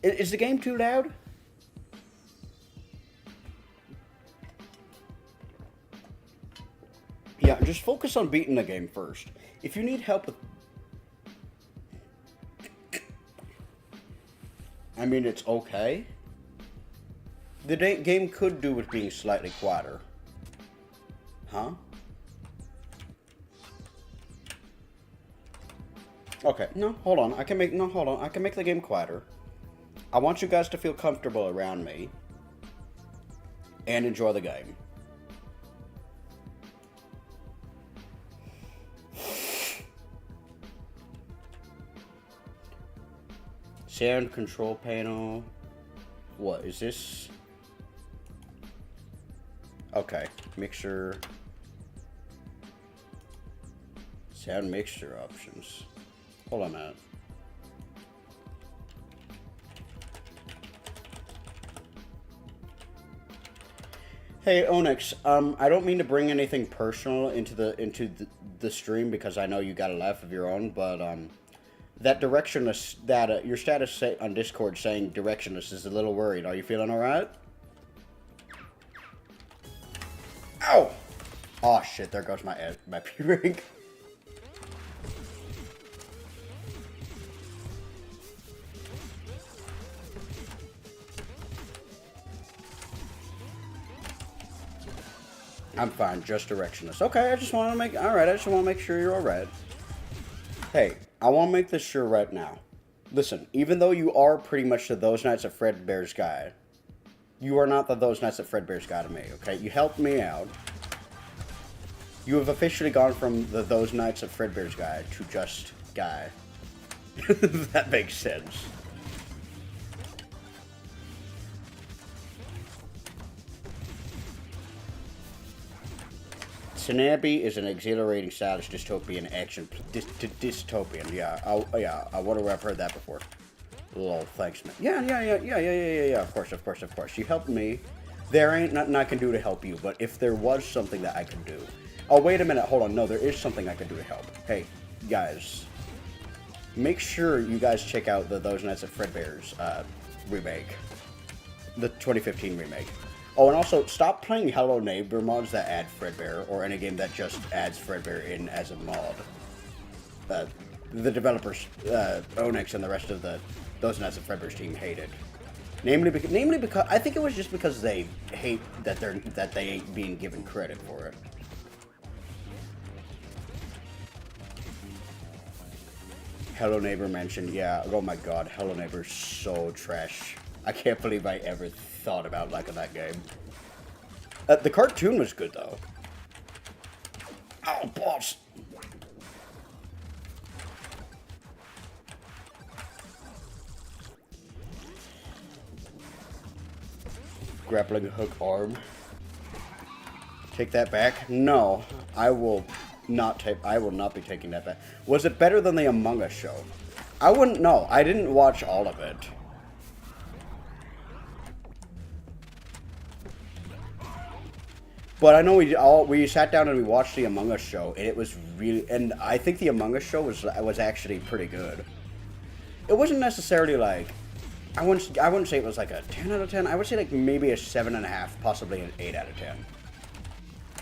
Is the game too loud? Yeah, just focus on beating the game first. If you need help with... I mean, it's okay. The game could do with being slightly quieter. Huh? Okay, no, hold on. I can make the game quieter. I want you guys to feel comfortable around me and enjoy the game. Sound control panel. What is this? Okay, mixer. Sound mixture options. Hold on a minute. Hey Onyx, I don't mean to bring anything personal into the stream because I know you got a life of your own, but that directionless that your status on Discord saying directionless is a little worried. Are you feeling all right? Ow! Oh shit! There goes my P-ring. I'm fine, just directionless. Okay, I just want to make... Alright, I just want to make sure you're alright. Hey, I want to make this sure right now. Listen, even though you are pretty much the Those Nights at Fredbear's guy, you are not the Those Nights at Fredbear's guy to me, okay? You helped me out. You have officially gone from the Those Nights at Fredbear's guy to just guy. That makes sense. Tsunami is an exhilarating, stylish, dystopian action. Dystopian, yeah. I wonder where I've heard that before. Lol, thanks, man. Yeah. Of course. You helped me. There ain't nothing I can do to help you, but if there was something that I could do. Oh, wait a minute. Hold on. No, there is something I could do to help. Hey, guys. Make sure you guys check out the Those Nights at Fredbear's remake. The 2015 remake. Oh, and also, stop playing Hello Neighbor mods that add Fredbear, or any game that just adds Fredbear in as a mod. The developers, Onyx and the rest of the Those Nights at Fredbear's team hate it. Namely because I think it was just because they hate that they ain't being given credit for it. Hello Neighbor mentioned, yeah. Oh my god, Hello Neighbor's so trash. I can't believe I ever thought about liking that game. The cartoon was good though. Oh, boss! Grappling hook arm. Take that back? No, I will not be taking that back. Was it better than the Among Us show? I wouldn't know. I didn't watch all of it. But I know we sat down and we watched the Among Us show, and it was really, and I think the Among Us show was actually pretty good. It wasn't necessarily like, I wouldn't say it was like a 10 out of 10. I would say like maybe a 7.5, possibly an 8 out of 10.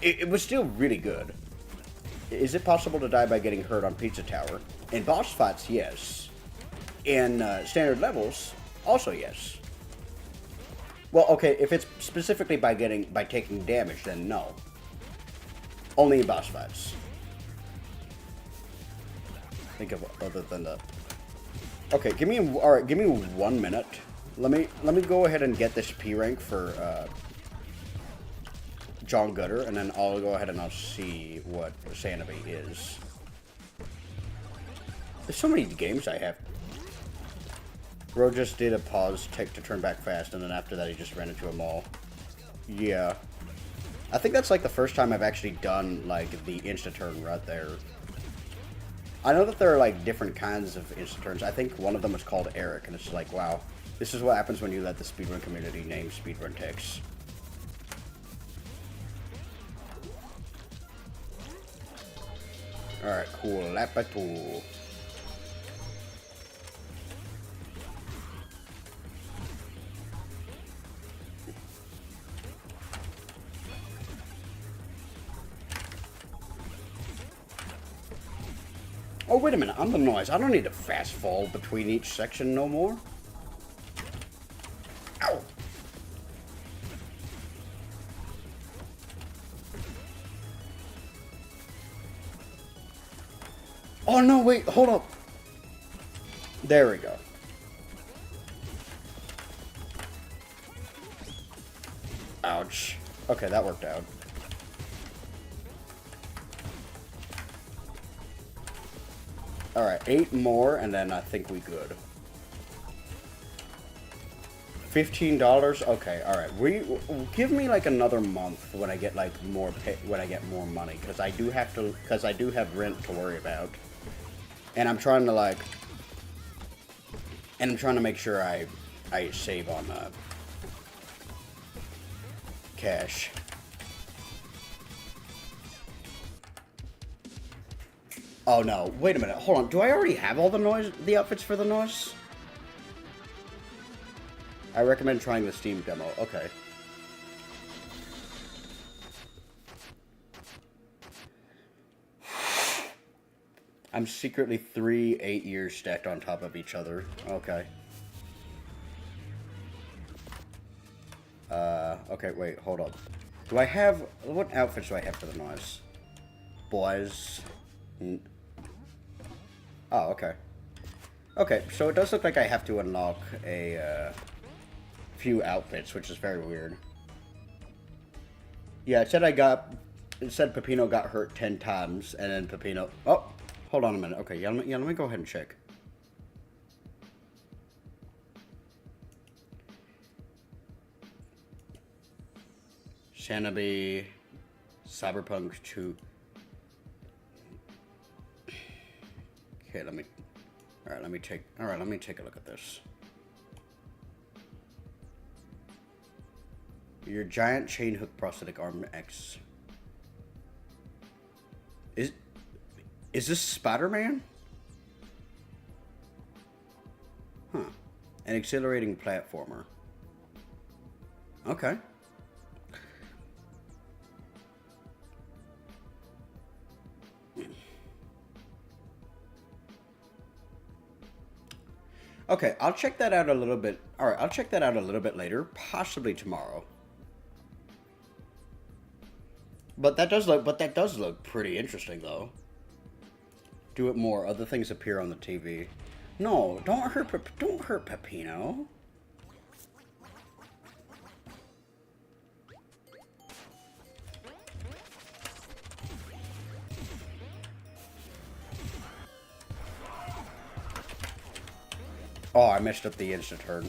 It was still really good. Is it possible to die by getting hurt on Pizza Tower? In boss fights, yes. In standard levels, also yes. Well, okay, if it's specifically by taking damage, then no. Only in boss fights. Think of other than the. Okay, give me 1 minute. Let me go ahead and get this P rank for John Gutter, and then I'll go ahead and I'll see what Sanity is. There's so many games I have. Bro just did a pause, take to turn back fast, and then after that he just ran into a mall. Yeah. I think that's like the first time I've actually done like the insta-turn right there. I know that there are like different kinds of insta-turns. I think one of them is called Eric, and it's like, wow, this is what happens when you let the speedrun community name speedrun ticks. Alright, cool. Lapato. Oh, wait a minute. I'm the noise. I don't need to fast fall between each section no more. Ow! Oh, no, wait. Hold up. There we go. Ouch. Okay, that worked out. Alright, 8 more, and then I think we good. $15? Okay, alright. Give me like another month when I get like more when I get more money, because I do have rent to worry about. And I'm trying to like make sure I save on cash. Oh no, wait a minute, hold on. Do I already have all the outfits for the noise? I recommend trying the Steam demo. Okay. I'm secretly 3 8 years stacked on top of each other. Okay. Okay, wait, hold up. Do I have... What outfits do I have for the noise? Boys... Oh, okay. Okay, so it does look like I have to unlock a few outfits, which is very weird. Yeah, it said Peppino got hurt 10 times, and then Peppino... Oh, hold on a minute. Okay, yeah, let me go ahead and check. Shanaby, Cyberpunk 2... Okay, let me take a look at this. Your giant chain hook prosthetic arm X. Is this Spider-Man? Huh. An exhilarating platformer. Okay. Okay, I'll check that out a little bit. Alright, I'll check that out a little bit later, possibly tomorrow. But that does look pretty interesting though. Do it more. Other things appear on the TV. No, don't hurt Peppino. Oh, I messed up the instant turn.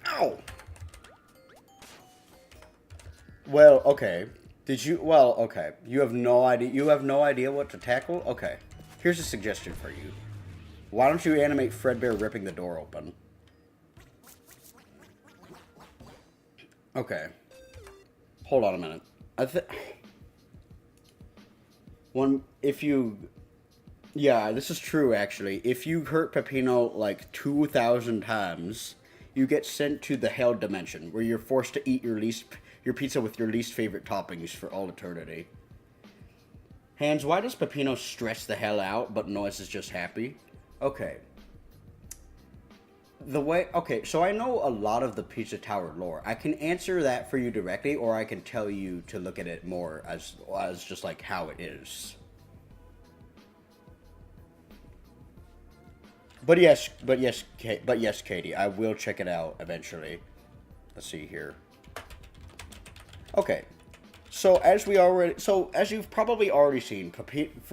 Ow! Well, okay. Okay. You have no idea what to tackle? Okay. Here's a suggestion for you. Why don't you animate Fredbear ripping the door open? Okay. Hold on a minute. Yeah, this is true, actually. If you hurt Peppino, like, 2,000 times, you get sent to the Hell Dimension, where you're forced to eat your pizza with your least favorite toppings for all eternity. Hans, why does Peppino stress the hell out, but Noise is just happy? Okay. So I know a lot of the Pizza Tower lore. I can answer that for you directly, or I can tell you to look at it more as just, like, how it is. But yes, Katie, I will check it out eventually. Let's see here. Okay, so as you've probably already seen,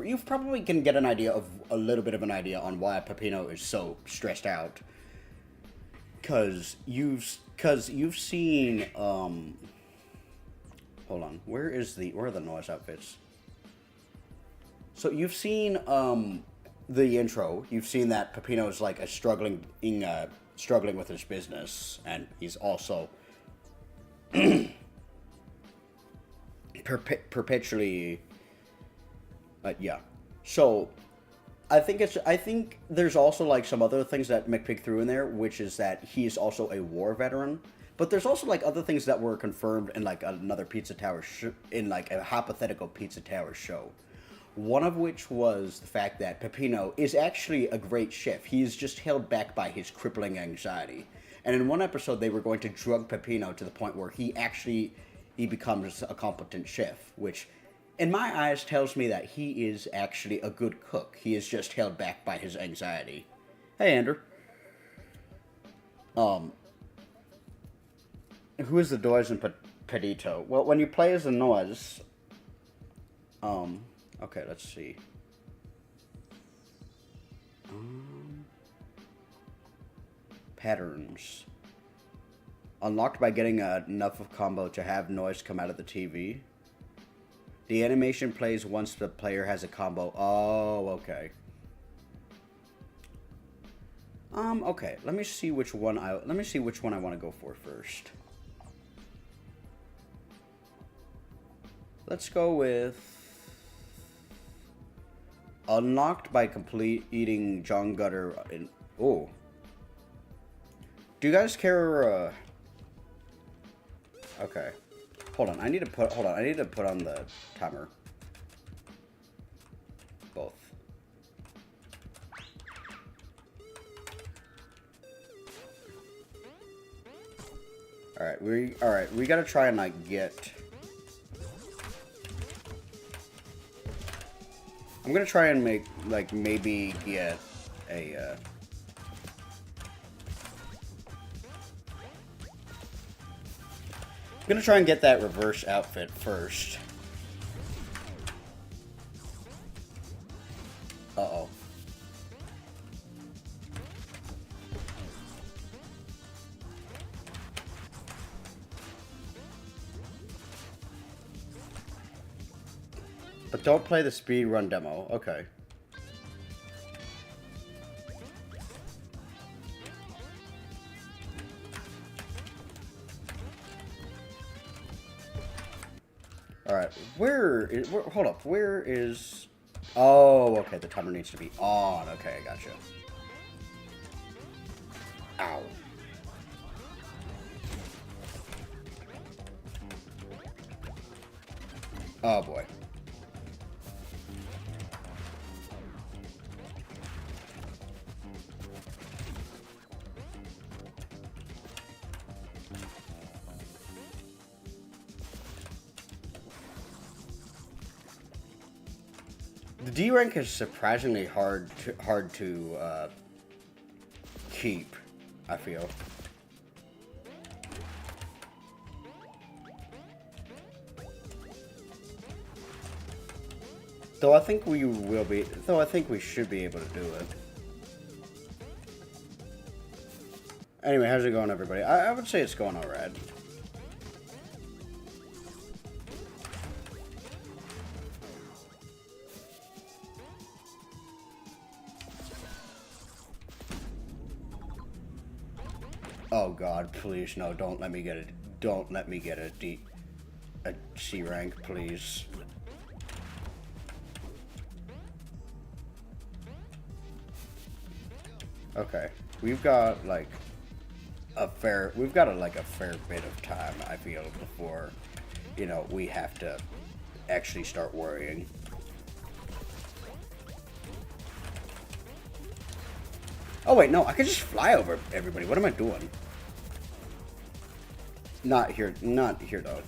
you probably can get a little bit of an idea on why Peppino is so stressed out. Because Because you've seen, hold on, where are the noise outfits? So you've seen, the intro. You've seen that Peppino's like struggling with his business, and he's also perpetually, yeah. So I think there's also like some other things that McPig threw in there, which is that he's also a war veteran. But there's also like other things that were confirmed in like another Pizza Tower in like a hypothetical Pizza Tower show. One of which was the fact that Peppino is actually a great chef. He is just held back by his crippling anxiety. And in one episode, they were going to drug Peppino to the point where he becomes a competent chef, which, in my eyes, tells me that he is actually a good cook. He is just held back by his anxiety. Hey, Andrew. Who is the Noise in Pedito? Well, when you play as the Noise, okay, let's see. Patterns. Unlocked by getting enough of combo to have noise come out of the TV. The animation plays once the player has a combo. Oh, okay. Okay. Let me see which one I want to go for first. Let's go with unlocked by completing John Gutter in. Oh. Do you guys care? Okay. Hold on. I need to put on the timer. Both. All right. We gotta try and like get. I'm gonna try and make like maybe get a. I'm gonna try and get that reverse outfit first. Uh-oh. But don't play the speed run demo. Okay. Alright, hold up, where is... Oh, okay, the timer needs to be on. Okay, I gotcha. Ow. Oh, boy. The D rank is surprisingly hard to keep, I feel. Though I think we should be able to do it. Anyway, how's it going, everybody? I would say it's going alright. Oh God, please no! Don't let me get a C rank, please. Okay, we've got like a fair bit of time, I feel, before, you know, we have to actually start worrying. Oh wait, no, I can just fly over everybody. What am I doing? Not here though.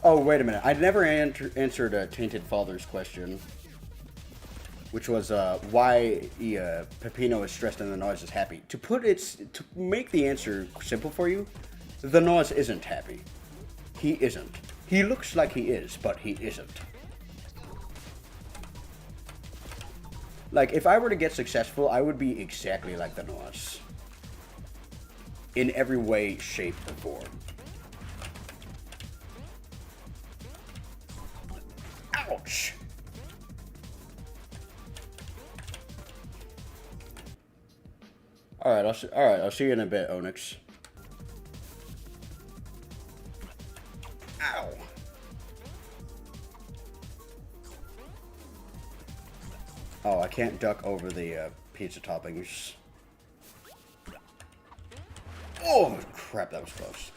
Oh, wait a minute. I never answered Tainted Father's question, which was why Peppino is stressed and the Noise is happy. To make the answer simple for you, the Noise isn't happy. He isn't. He looks like he is, but he isn't. Like, if I were to get successful, I would be exactly like the Noise. In every way, shape, or form. Ouch! Alright, I'll see you in a bit, Onyx. Ow! Oh, I can't duck over the pizza toppings. Oh, crap, that was close.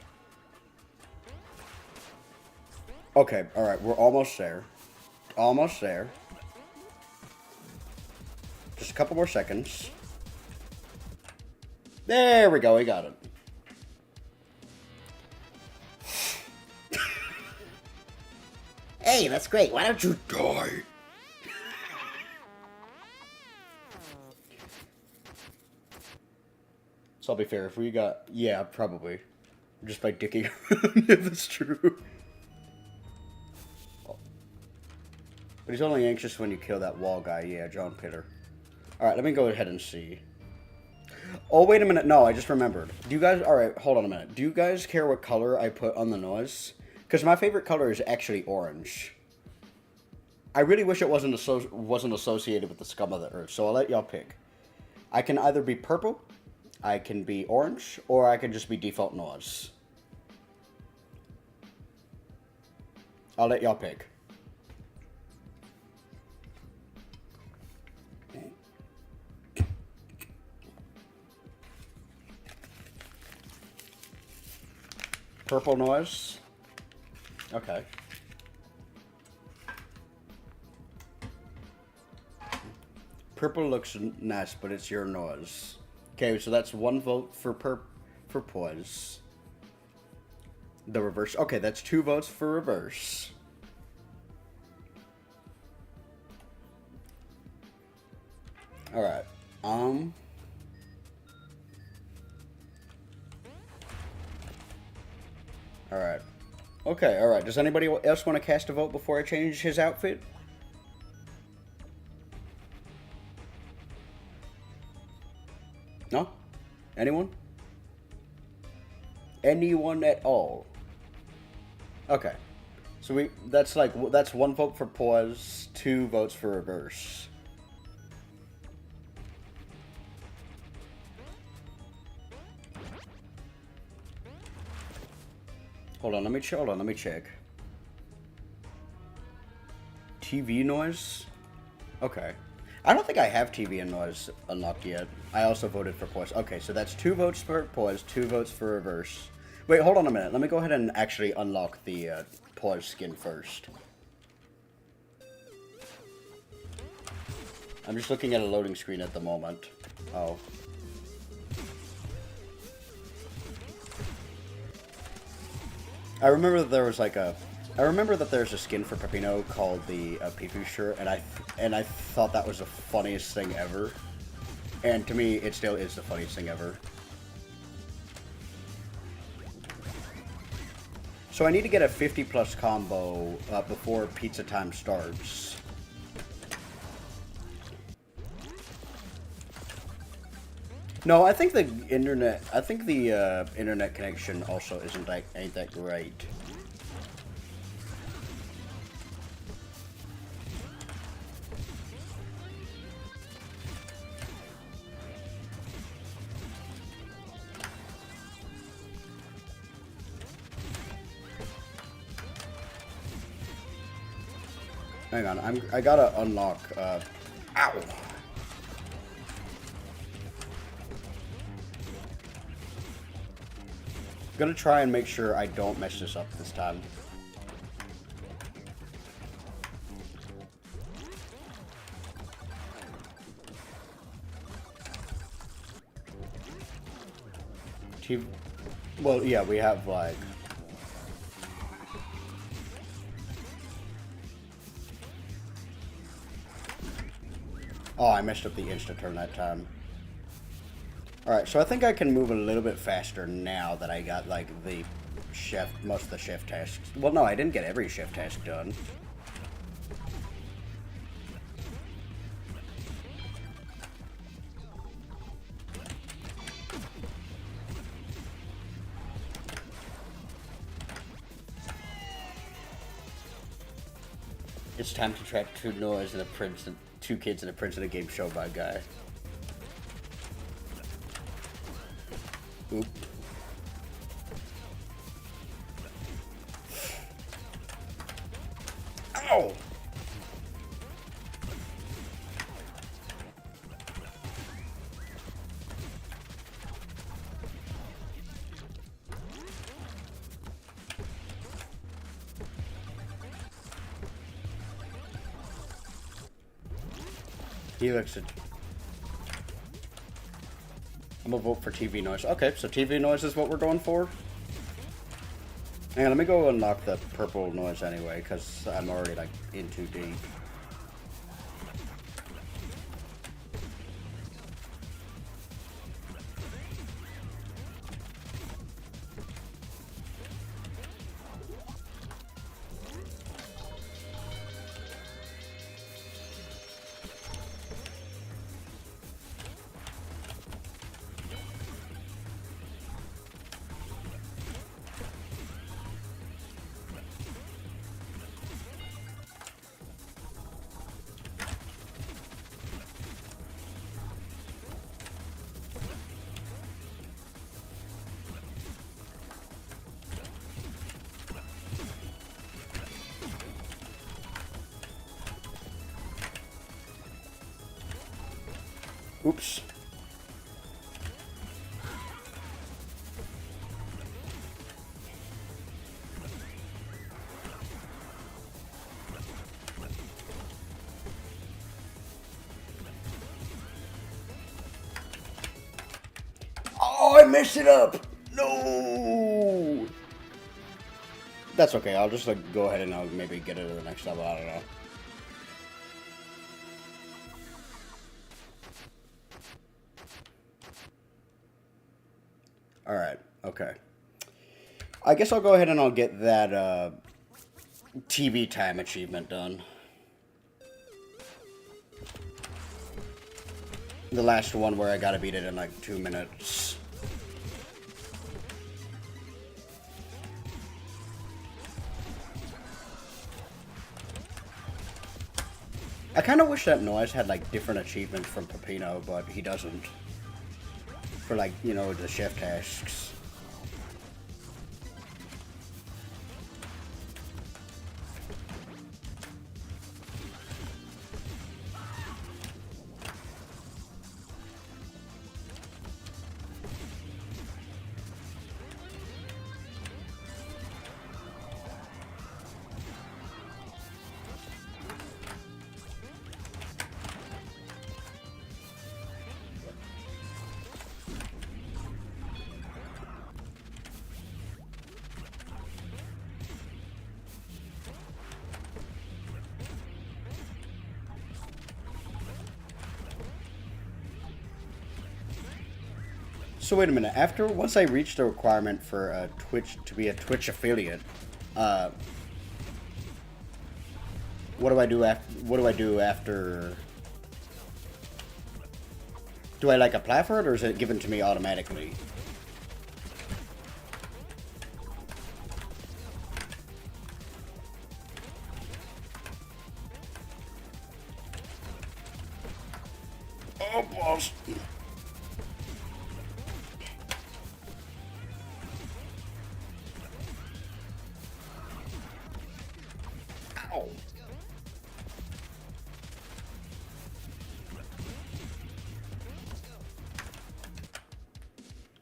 Okay, alright, we're almost there. Almost there. Just a couple more seconds. There we go, we got it. Hey, that's great. Why don't you die? So I'll be fair, if we got... Yeah, probably. Just by dicking around, if it's true. Oh. But he's only anxious when you kill that wall guy. Yeah, John Pitter. Alright, let me go ahead and see. Oh, wait a minute. No, I just remembered. Do you guys... Alright, hold on a minute. Do you guys care what color I put on the Noise? Because my favorite color is actually orange. I really wish it wasn't associated with the scum of the earth, so I'll let y'all pick. I can either be purple... I can be orange, or I can just be default Noise. I'll let y'all pick. Purple Noise. Okay. Purple looks nice, but it's your Noise. Okay, so that's 1 vote for Poise. The reverse. Okay, that's 2 votes for reverse. Alright. Alright. Okay, alright. Does anybody else want to cast a vote before I change his outfit? No? Anyone? Anyone at all? Okay. So that's 1 vote for Poise, 2 votes for reverse. Hold on, let me check. TV Noise? Okay. I don't think I have TV and Noise unlocked yet. I also voted for Poise. Okay, so that's 2 votes for Poise, 2 votes for reverse. Wait, hold on a minute. Let me go ahead and actually unlock the Poise skin first. I'm just looking at a loading screen at the moment. Oh. I remember that there was there's a skin for Peppino called the Pifu shirt, and I thought that was the funniest thing ever. And to me, it still is the funniest thing ever. So I need to get a 50+ combo before pizza time starts. No, I think the internet connection also ain't that great. Hang on, I gotta unlock, ow! Gonna try and make sure I don't mess this up this time. Well, yeah, we have, like... Oh, I messed up the insta-turn that time. Alright, so I think I can move a little bit faster now that I got, like, the most of the chef tasks. Well, no, I didn't get every chef task done. It's time to track two noise and two kids in a Prince in a Game show by guy. Oop. Ow! He looks at... I'm gonna vote for TV noise. Okay, so TV noise is what we're going for? Hang on, let me go unlock the purple noise anyway, because I'm already, like, in too deep. Oops. Oh, I messed it up! No! That's okay, I'll just like go ahead and I'll maybe get it to the next level, I don't know. Alright, okay. I guess I'll go ahead and I'll get that TV time achievement done. The last one where I gotta beat it in like 2 minutes. I kind of wish that Noise had like different achievements from Peppino, but he doesn't. For like, you know, the chef tasks. So wait a minute. Once I reach the requirement for Twitch to be a Twitch affiliate, what do I do after? What do I do after? Do I like apply for it, or is it given to me automatically? Oh, boss. Ow.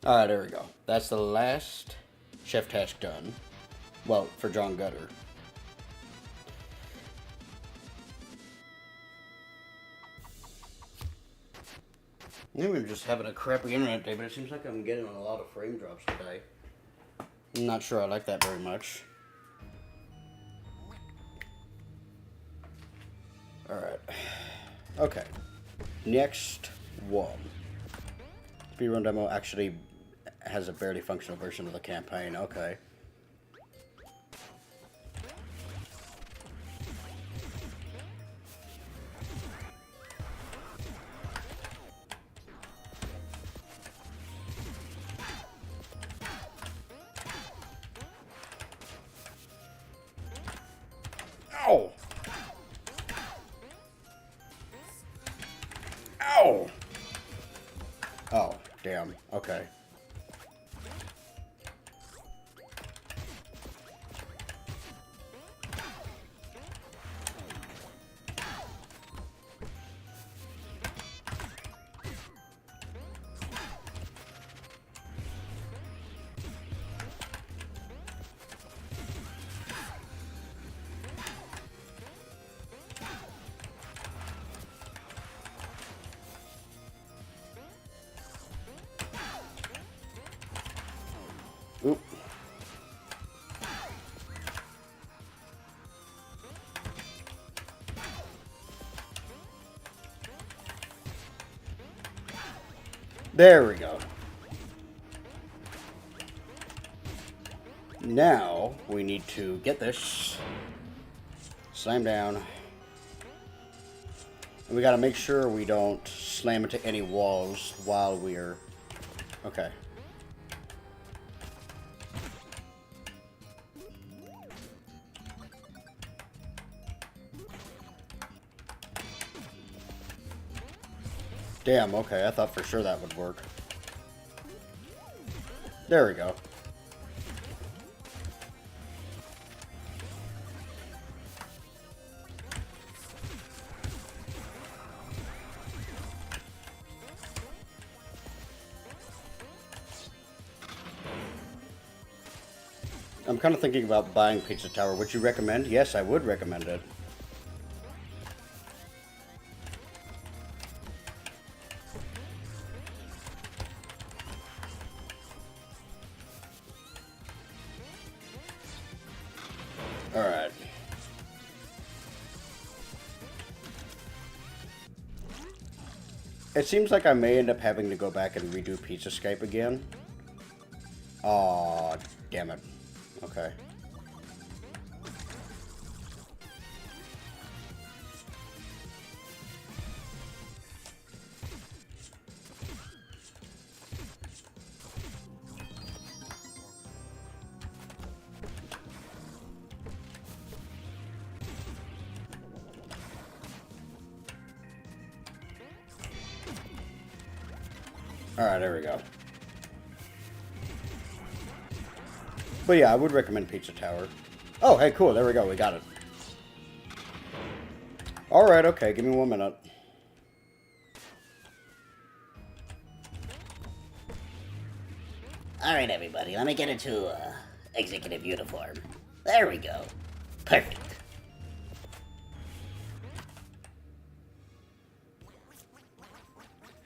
Alright, there we go. That's the last chef task done. Well, for John Gutter. Maybe I'm just having a crappy internet day, but it seems like I'm getting a lot of frame drops today. I'm not sure I like that very much. Alright. Okay. Next one. Speedrun demo actually has a barely functional version of the campaign. Okay. Ow! Oh, damn. Okay. Oop. There we go. Now we need to get this. Slam down. And we gotta make sure we don't slam into any walls while we're... Okay. Damn, okay, I thought for sure that would work. There we go. I'm kind of thinking about buying Pizza Tower. Would you recommend? Yes, I would recommend it. Alright. It seems like I may end up having to go back and redo Pizzascape again. Aw, damn it. Okay. Alright, there we go. But yeah, I would recommend Pizza Tower. Oh, hey, cool. There we go. We got it. Alright, okay. Give me 1 minute. Alright, everybody, let me get into executive uniform. There we go. Perfect.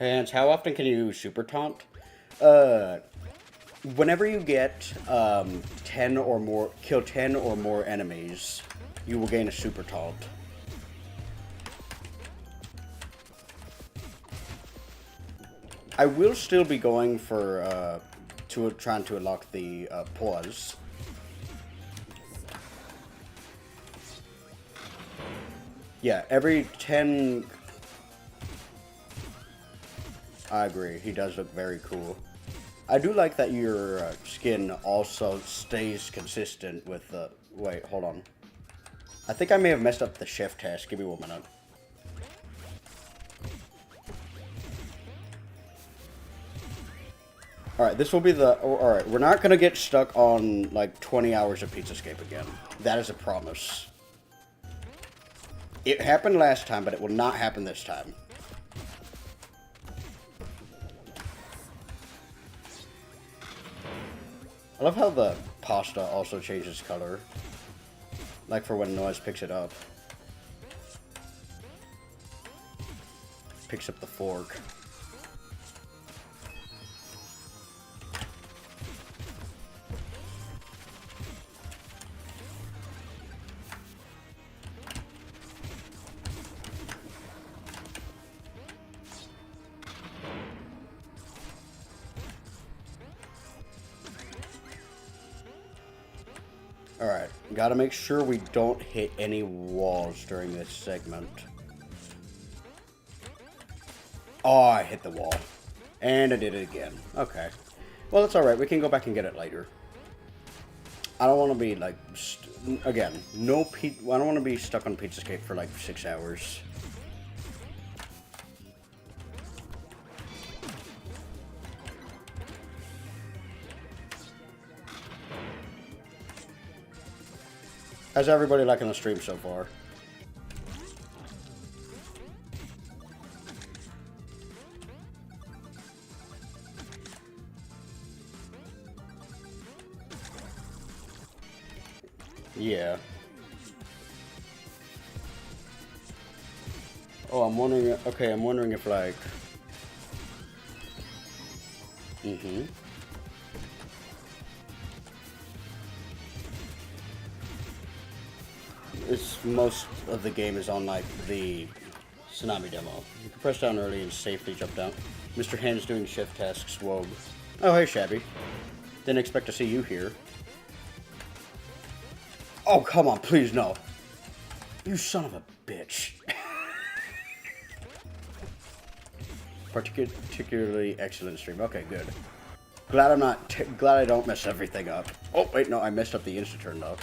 Hans, how often can you super taunt? Whenever you get 10 or more, kill 10 or more enemies, you will gain a super taunt. I will still be going for trying to unlock the pause. Yeah, every 10. I agree. He does look very cool. I do like that your skin also stays consistent with the... Wait, hold on. I think I may have messed up the chef task. Give me 1 minute. Alright, this will be the... Alright, we're not going to get stuck on, like, 20 hours of Pizzascape again. That is a promise. It happened last time, but it will not happen this time. I love how the pasta also changes color. Like for when Noise picks it up. Picks up the fork. Alright, gotta make sure we don't hit any walls during this segment. Oh, I hit the wall. And I did it again. Okay. Well, that's alright. We can go back and get it later. I don't want to be, like, again, I don't want to be stuck on Pizzascape for, like, 6 hours. How's everybody liking the stream so far? Yeah. Oh, I'm wondering, okay, I'm wondering if, like... Most of the game is on, like, the Tsunami demo. You can press down early and safely jump down. Mr. Hand's doing shift tasks, whoa. Oh, hey, Shabby. Didn't expect to see you here. Oh, come on, please, no. You son of a bitch. Particularly excellent stream. Okay, good. Glad I'm not. Glad I don't mess everything up. Oh wait, no, I messed up the insta turn though.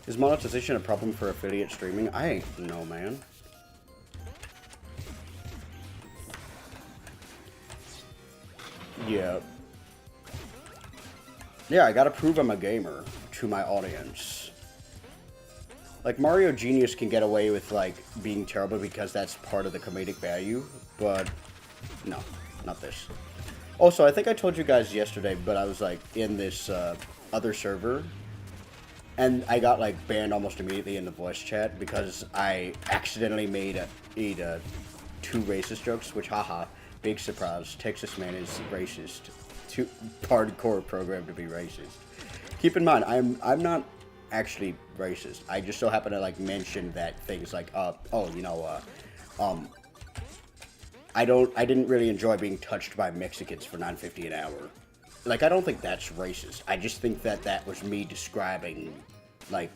Is monetization a problem for affiliate streaming? I ain't know, man. Yeah. Yeah, I gotta prove I'm a gamer to my audience. Like, Mario Genius can get away with, like, being terrible because that's part of the comedic value, but no, not this. Also, I think I told you guys yesterday, but I was, like, in this other server, and I got, like, banned almost immediately in the voice chat because I accidentally made two racist jokes, which, haha, big surprise, Texas man is racist. Too hardcore program to be racist. Keep in mind, I'm not actually racist. I just so happen to like mention that things like oh, you know, I didn't really enjoy being touched by Mexicans for $9.50 an hour. Like, I don't think that's racist. I just think that that was me describing, like,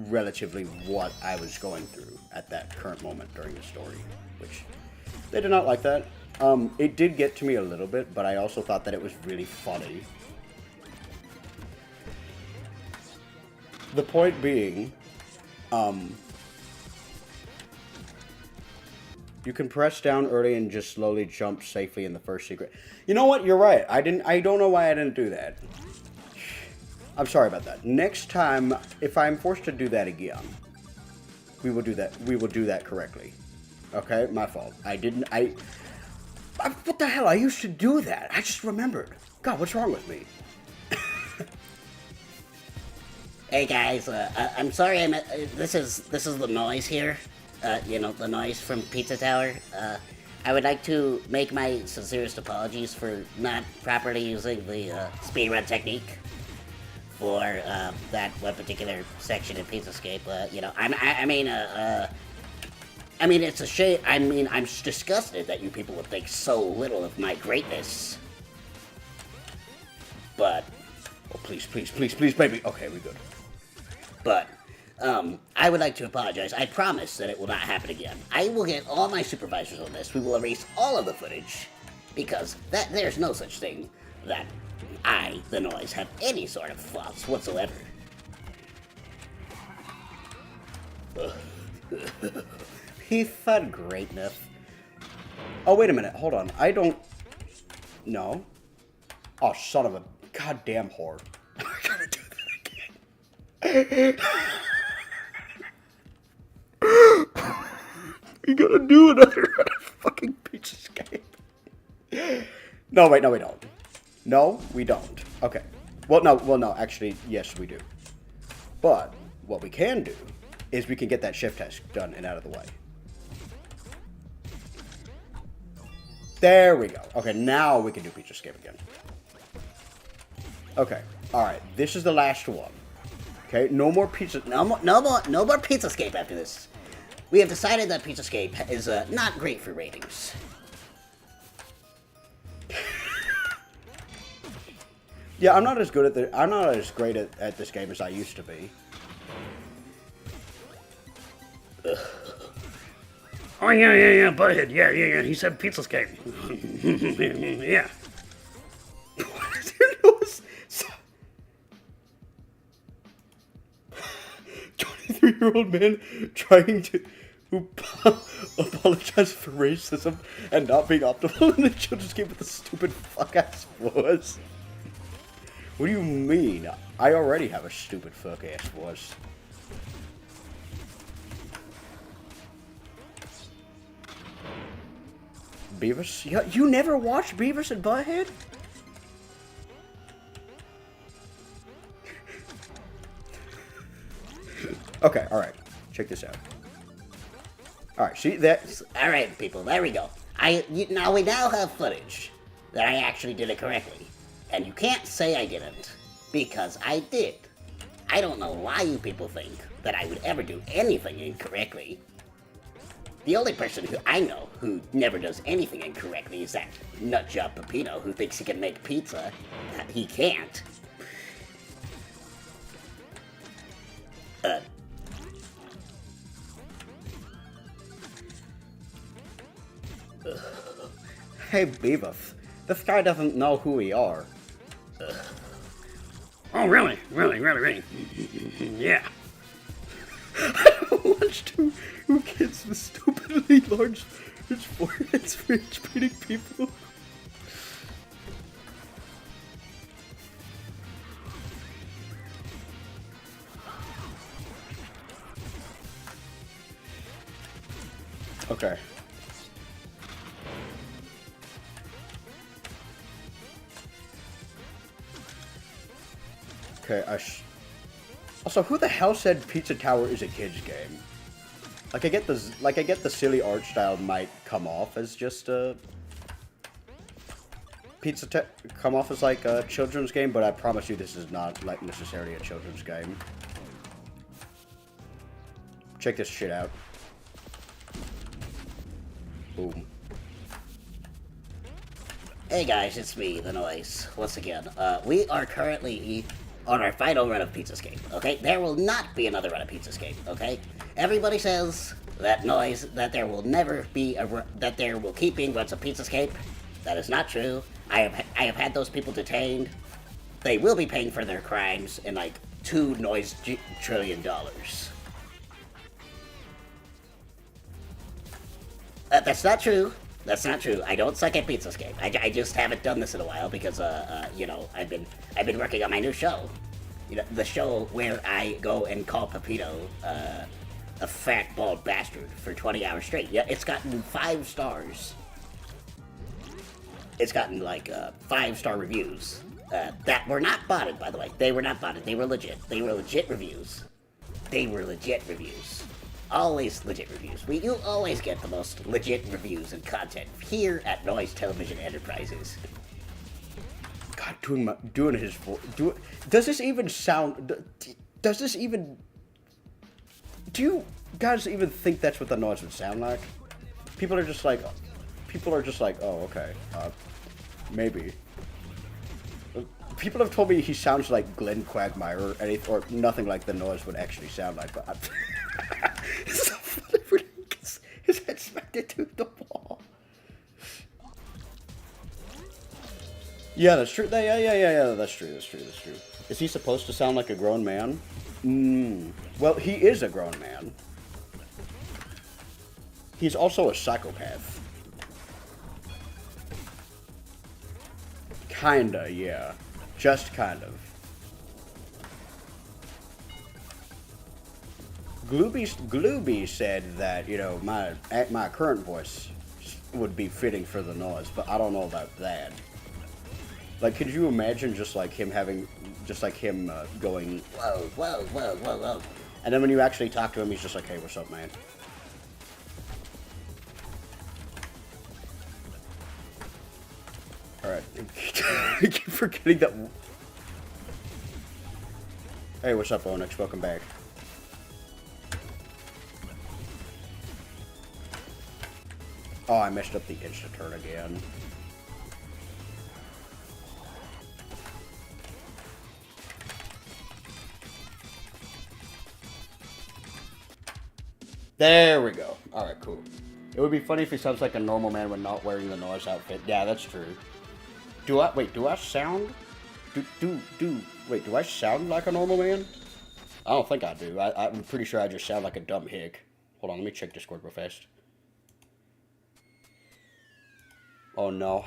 relatively what I was going through at that current moment during the story, which they did not like that. It did get to me a little bit, but I also thought that it was really funny. The point being, you can press down early and just slowly jump safely in the first secret. You know what? You're right. I don't know why I didn't do that. I'm sorry about that. Next time, if I'm forced to do that again, we will do that. We will do that correctly. Okay? My fault. What the hell? I used to do that. I just remembered. God, what's wrong with me? Hey guys, I'm sorry this is the noise here. You know, the noise from Pizza Tower. I would like to make my sincerest apologies for not properly using the speedrun technique for that one particular section in Pizzascape. You know, I mean, it's a shame. I mean, I'm disgusted that you people would think so little of my greatness. But, oh, please, please, please, please, baby. Okay, we're good. But, I would like to apologize. I promise that it will not happen again. I will get all my supervisors on this. We will erase all of the footage. Because there's no such thing that I, the Noise, have any sort of faults whatsoever. He fed greatness. Oh, wait a minute. Hold on. I don't... No. Oh, son of a goddamn whore. I gotta do that again. You gotta do another fucking Pizzascape. No, wait, no, we don't. No, we don't. Okay. Well, no, actually, yes, we do. But, what we can do is we can get that shift test done and out of the way. There we go. Okay, now we can do Pizzascape again. Okay, alright, this is the last one. Okay, no more pizza... No more Pizzascape after this. We have decided that Pizzascape is not great for ratings. Yeah, I'm not as good at I'm not as great at this game as I used to be. Oh, yeah, Butthead. Yeah. He said Pizzascape. Yeah. 23-year-old man trying to apologize for racism and not being optimal in the children's game with the stupid fuck ass was. What do you mean? I already have a stupid fuck ass voice. Beavis? You never watched Beavis and Butthead? Okay, alright. Check this out. Alright, see that? All right, people, there we go. We now have footage that I actually did it correctly. And you can't say I didn't, because I did. I don't know why you people think that I would ever do anything incorrectly. The only person who I know who never does anything incorrectly is that nutjob Peppino who thinks he can make pizza. He can't. Hey, Beavis. This guy doesn't know who we are. Oh, really? Really? Yeah. I watched two kids with stupidly large foreheads rage beating people. Okay. Okay, also, who the hell said Pizza Tower is a kid's game? Like, I get the silly art style might come off as just a come off as like a children's game, but I promise you this is not like necessarily a children's game. Check this shit out. Boom. Hey guys, it's me, The Noise, once again. We are currently on our final run of Pizzascape, okay? There will not be another run of Pizzascape, okay? Everybody says that there will never be that there will keep being runs of Pizzascape. That is not true. I have had those people detained. They will be paying for their crimes in like $2 trillion. That's not true. That's not true. I don't suck at Pizzascape. I just haven't done this in a while because you know, I've been working on my new show. You know, the show where I go and call Pepito a fat bald bastard for 20 hours straight. Yeah, it's gotten 5 stars. It's gotten like 5-star reviews that were not botted, by the way. They were not botted. They were legit. They were legit reviews. They were legit reviews. Always legit reviews. You always get the most legit reviews and content here at Noise Television Enterprises. God, doing his voice. Does this even sound? Does this even? Do you guys even think that's what the noise would sound like? People are just like, oh, okay, maybe. People have told me he sounds like Glenn Quagmire or nothing like the noise would actually sound like, but it's so funny when he gets his head smacked into the wall. Yeah, that's true. Yeah, that's true. Is he supposed to sound like a grown man? Well, he is a grown man. He's also a psychopath. Kinda, yeah. Just kind of. Glooby said that, you know, my current voice would be fitting for the noise, but I don't know about that. Like, could you imagine just like him going, whoa, and then when you actually talk to him, he's just like, hey, what's up, man? Alright. I keep forgetting that. Hey, what's up, Onyx? Welcome back. Oh, I messed up the insta-turn again. There we go. Alright, cool. It would be funny if he sounds like a normal man when not wearing the noise outfit. Yeah, that's true. Do I sound? Do I sound like a normal man? I don't think I do. I'm pretty sure I just sound like a dumb hick. Hold on, let me check Discord real fast. Oh no.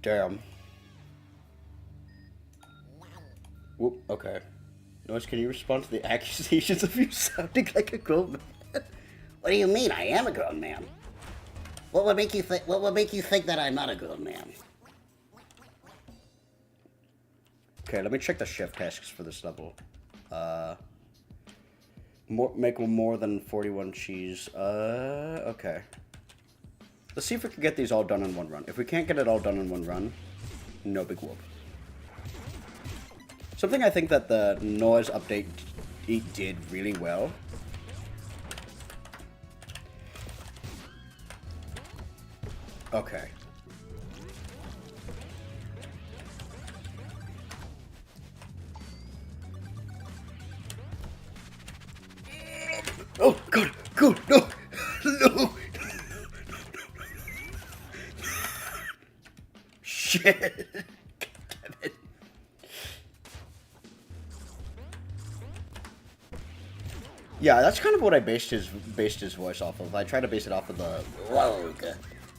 Damn. Whoop, okay. Noise, can you respond to the accusations of you sounding like a grown man? What do you mean? I am a grown man. What would make you think? What would make you think that I'm not a grown man? Okay, let me check the chef tasks for this level. Make more than 41 cheese. Okay. Let's see if we can get these all done in one run. If we can't get it all done in one run, no big whoop. Something I think that the noise update did really well. Okay. Oh, God, God, no, no. Shit. Damn it. Yeah, that's kind of what I based his voice off of. I try to base it off of the Rogue.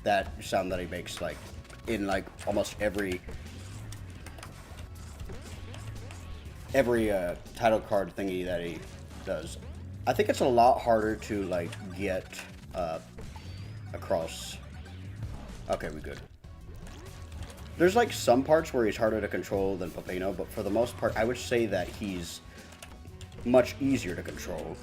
that sound that he makes, like in like almost every title card thingy that he does. I think it's a lot harder to like get across. Okay, we good. There's like some parts where he's harder to control than Peppino, but for the most part, I would say that he's much easier to control.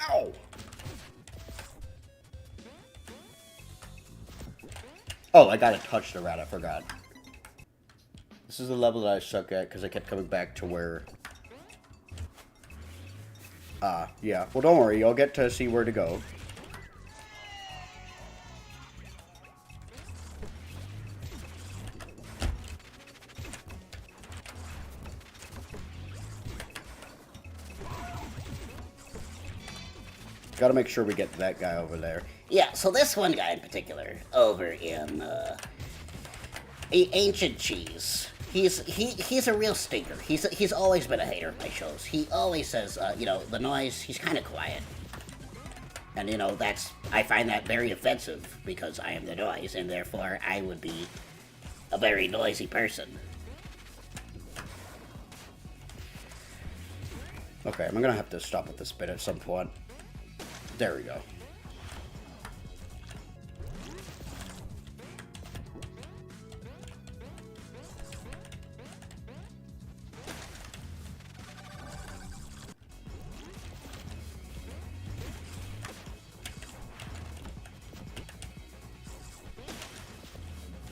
Ow! Oh, I gotta touch the rat, I forgot. This is the level that I suck at because I kept coming back to where... yeah. Well, don't worry, you'll get to see where to go. Gotta make sure we get that guy over there. Yeah, so this one guy in particular, over in Ancient Cheese, he's a real stinker. He's always been a hater of my shows. He always says, you know, the noise. He's kind of quiet, and you know I find that very offensive because I am the noise, and therefore I would be a very noisy person. Okay, I'm gonna have to stop with this bit at some point. There we go.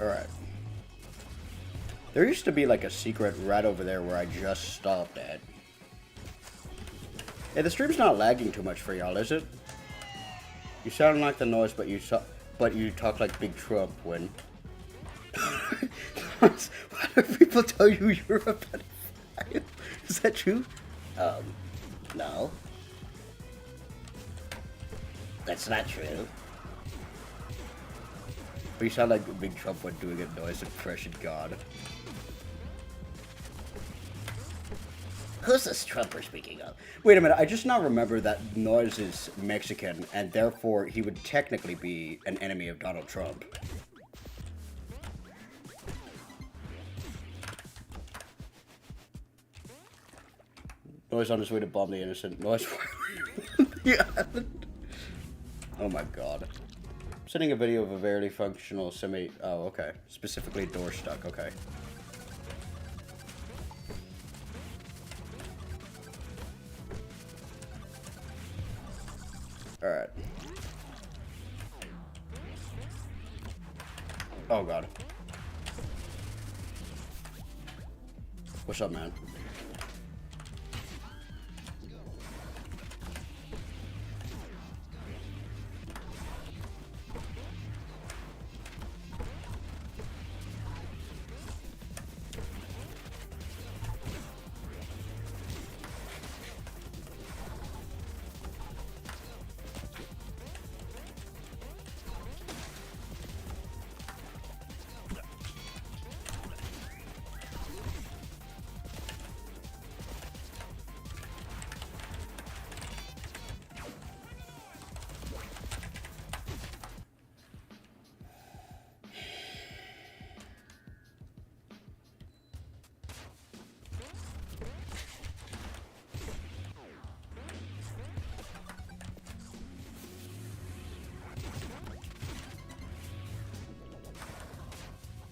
Alright. There used to be like a secret right over there where I just stopped at. Hey, the stream's not lagging too much for y'all, is it? You sound like the noise, but you talk like Big Trump when... Why do people tell you you're a pedophile? Is that true? No. That's not true. But you sound like Big Trump when doing a noise impression, God. Who's this Trump we're speaking of? Wait a minute, I just now remember that Noise is Mexican, and therefore he would technically be an enemy of Donald Trump. Noise on his way to bomb the innocent. Noise. Yeah. Oh my god. Sending a video of a very functional semi... Oh, okay. Specifically door stuck, okay. Alright. Oh god. What's up, man?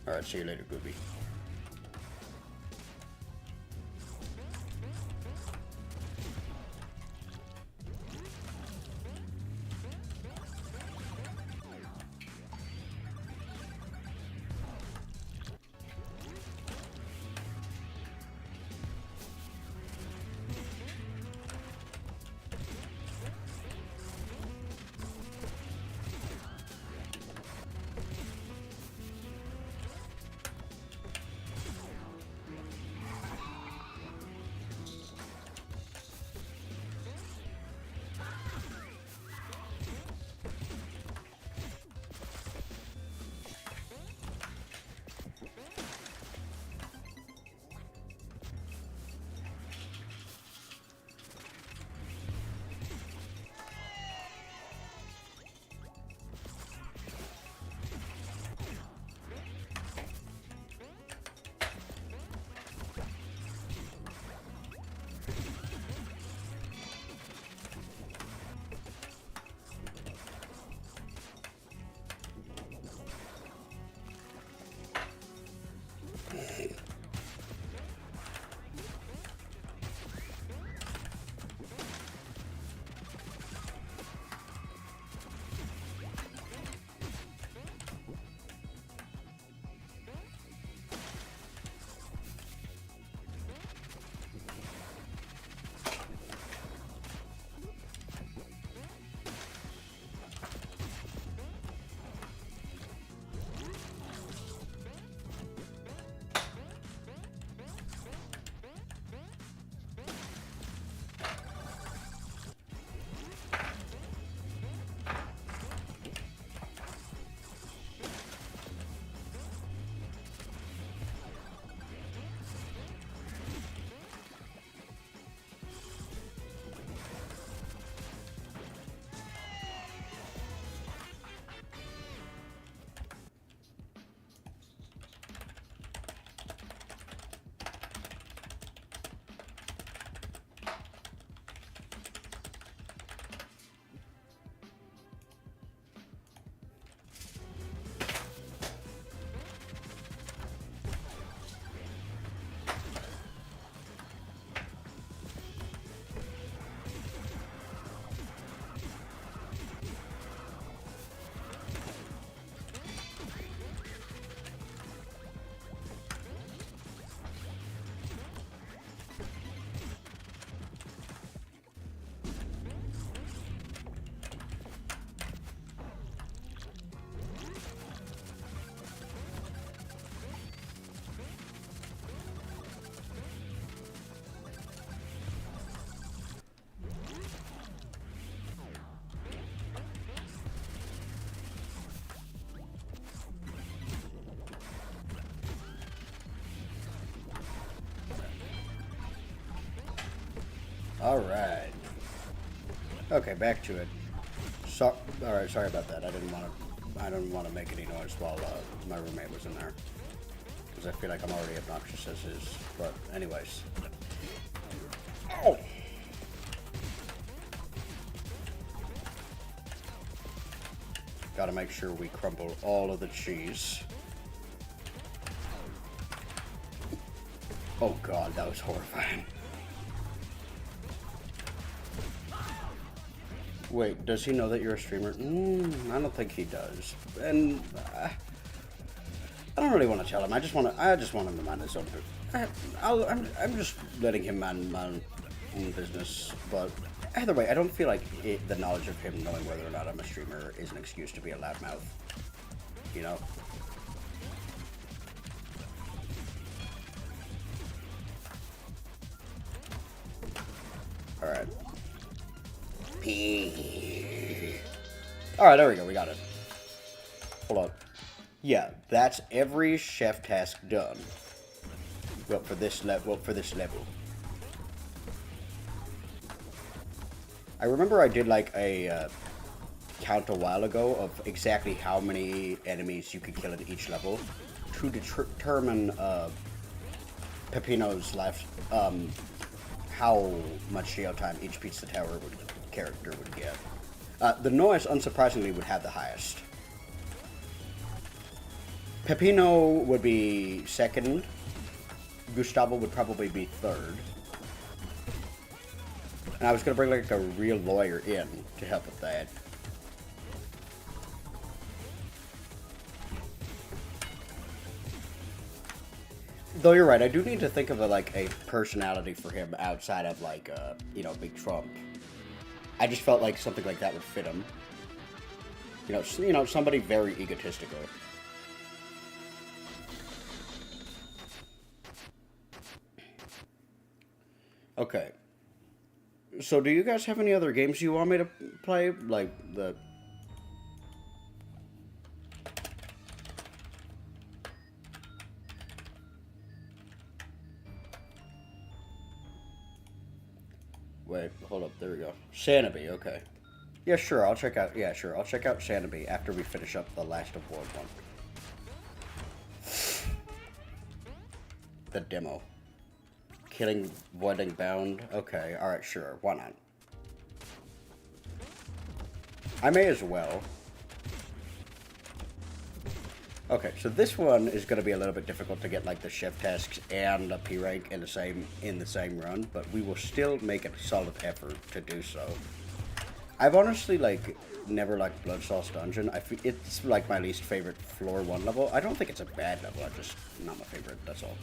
Alright, see you later, Gooby. Alright. Okay, back to it. Alright, sorry about that. I didn't want to make any noise while my roommate was in there. Because I feel like I'm already obnoxious as is. But anyways. Ow! Gotta make sure we crumble all of the cheese. Oh god, that was horrifying. Wait, does he know that you're a streamer? I don't think he does. And I don't really want to tell him. I just want him to mind his own business. I'm just letting him mind my own business. But either way, I don't feel like the knowledge of him knowing whether or not I'm a streamer is an excuse to be a loudmouth. You know? Alright. Alright, there we go, we got it. Hold on. Yeah, that's every chef task done. Well, for this level. I remember I did like a count a while ago of exactly how many enemies you could kill in each level to determine Peppino's life, how much jail time each Pizza Tower character would get. The Noise, unsurprisingly, would have the highest. Peppino would be second. Gustavo would probably be third. And I was gonna bring like a real lawyer in to help with that. Though you're right, I do need to think of like a personality for him outside of like Big Trump. I just felt like something like that would fit him. Somebody very egotistical. Okay. So do you guys have any other games you want me to play? Like the... Wait, hold up, there we go. Sanity, okay. Yeah, sure, I'll check out Sanity after we finish up the Last of War one. The demo. Killing Wedding Bound. Okay, alright, sure. Why not? I may as well. Okay, so this one is going to be a little bit difficult to get like the chef tasks and the P rank in the same run, but we will still make a solid effort to do so. I've honestly never liked Blood Sauce Dungeon. It's like my least favorite floor 1 level. I don't think it's a bad level. I just not my favorite. That's all.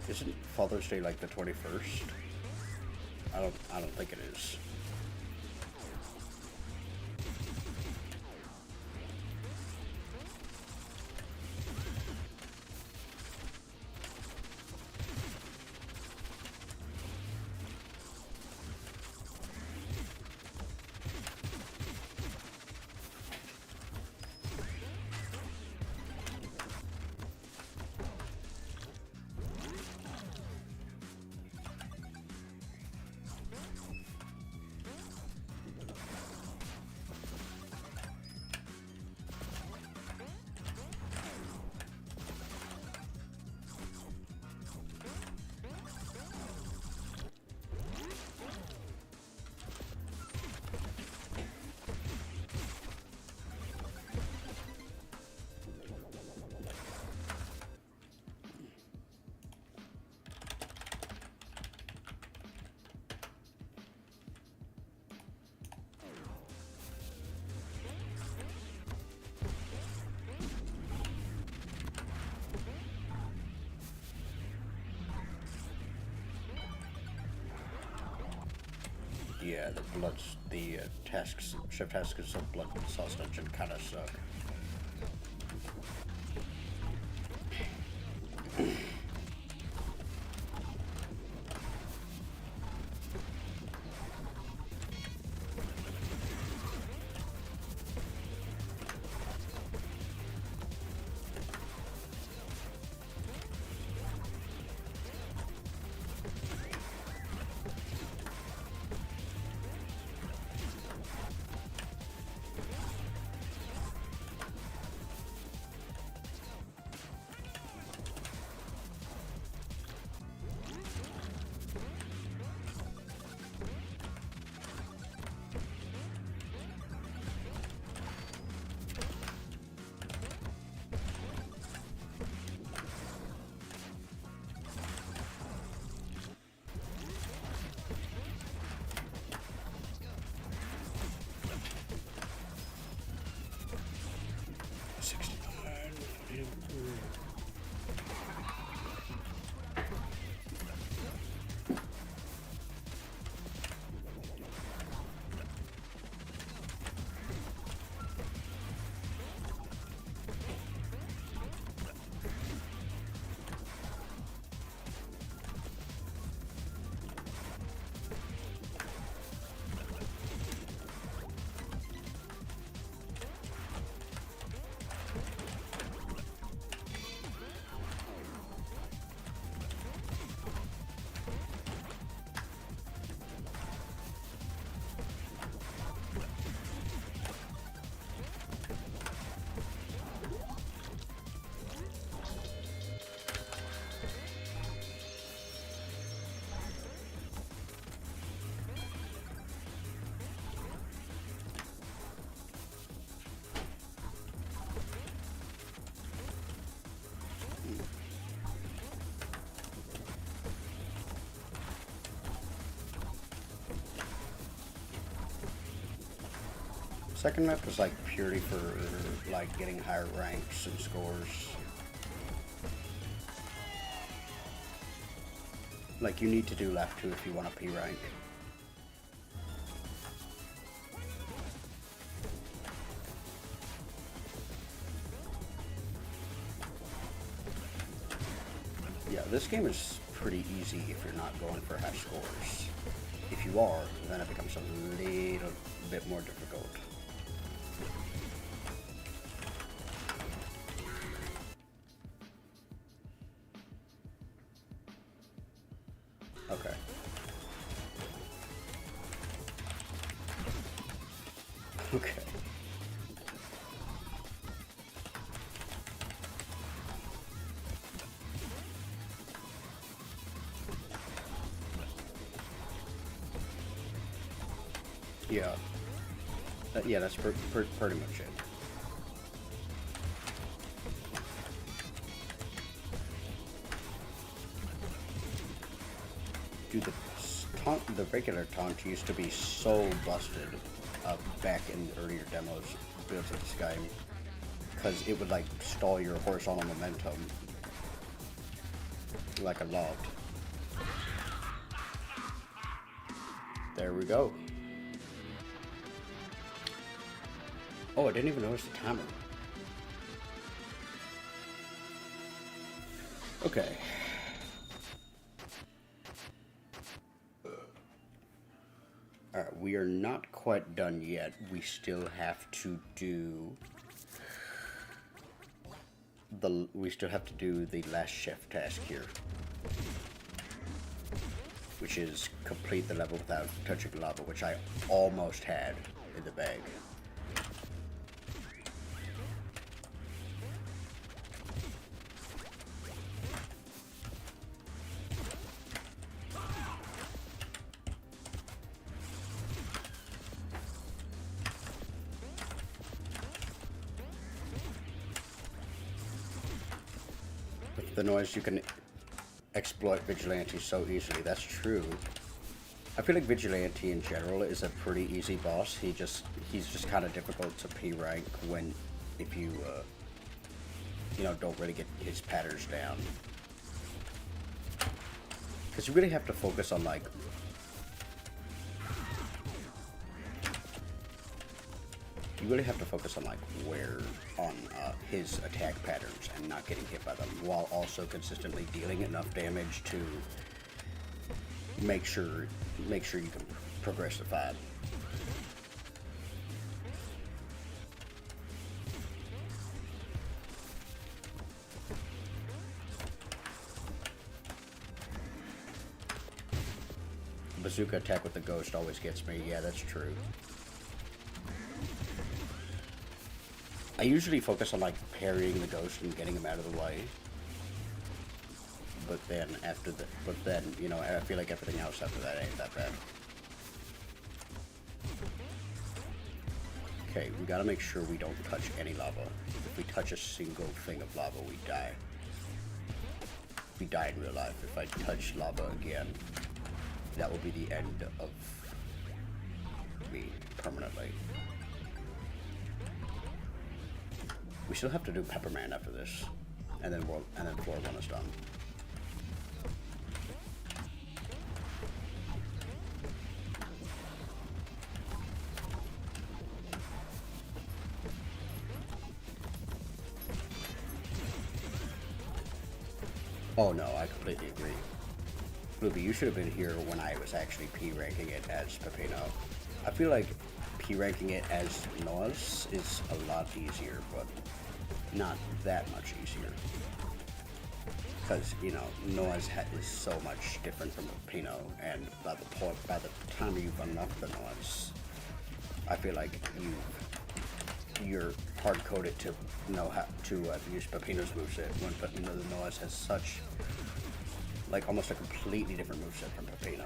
Isn't Father's Day like the 21st? I don't think it is. Yeah, the chef tasks of Blood Sauce Dungeon kind of suck. Second map is like purely for like getting higher ranks and scores. Like you need to do lap 2 if you want a P rank. Yeah, this game is pretty easy if you're not going for high scores. If you are, then it becomes a little bit more difficult. Okay. Okay. Yeah. Yeah, that's pretty much it. Dude, the regular taunt used to be so busted back in the earlier demos builds of this game, because it would like stall your horizontal momentum like a lot. There we go. Oh, I didn't even notice the timer. Okay. Alright, we are not quite done yet. We still have to do the last chef task here, which is complete the level without touching lava, which I almost had in the bag. The noise, you can exploit Vigilante so easily. That's true. I feel like Vigilante in general is a pretty easy boss. He's just kind of difficult to P rank if you don't really get his patterns down. Because you really have to focus on like where on his attack patterns and not getting hit by them, while also consistently dealing enough damage to make sure you can progress the fight. Bazooka attack with the ghost always gets me. Yeah, that's true. I usually focus on like parrying the ghost and getting him out of the way. But then I feel like everything else after that ain't that bad. Okay, we gotta make sure we don't touch any lava. If we touch a single thing of lava, we die. We die in real life. If I touch lava again, that will be the end of me permanently. We still have to do Pepperman after this, and then floor 1 is done. Oh no, I completely agree. Ruby, you should have been here when I was actually P ranking it as Pepino. I feel like P ranking it as Noah's is a lot easier, but not that much easier. Because, Noah's is so much different from Pepino, and by the time you've unlocked the Noah's, I feel like you're hard-coded to know how to use Pepino's moveset, when the Noah's has such, like, almost a completely different moveset from Pepino.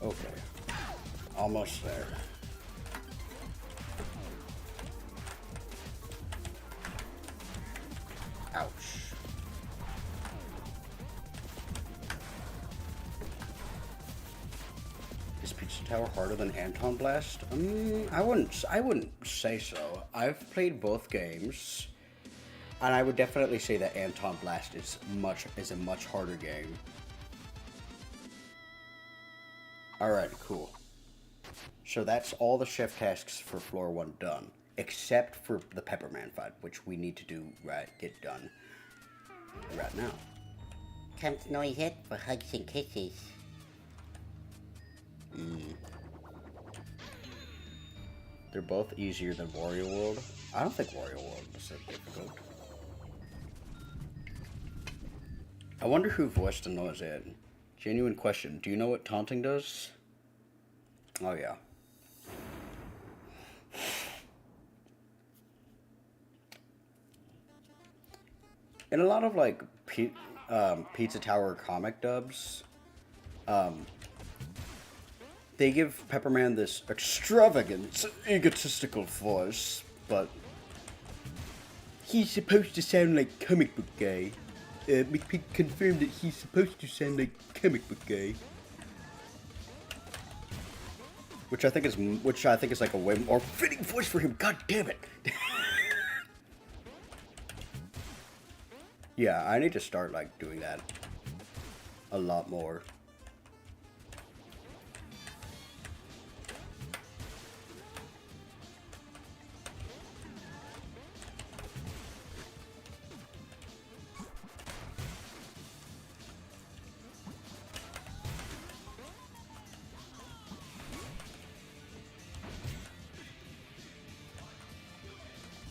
Okay. Almost there. Ouch. Is Pizza Tower harder than Anton Blast? I wouldn't say so. I've played both games, and I would definitely say that Anton Blast is a much harder game. Alright, cool. So that's all the chef tasks for floor 1 done, except for the Pepperman fight, which we need to get done right now. Come to Noise Head for hugs and kisses. They're both easier than Wario World. I don't think Wario World was that difficult. I wonder who voiced the Noise Head. Genuine question. Do you know what taunting does? Oh yeah. In a lot of like Pizza Tower comic dubs, they give Pepperman this extravagant, egotistical voice, but he's supposed to sound like comic book guy. McPeak confirmed that he's supposed to sound like comic book guy, which I think is like a way more fitting voice for him. God damn it! Yeah, I need to start like doing that a lot more.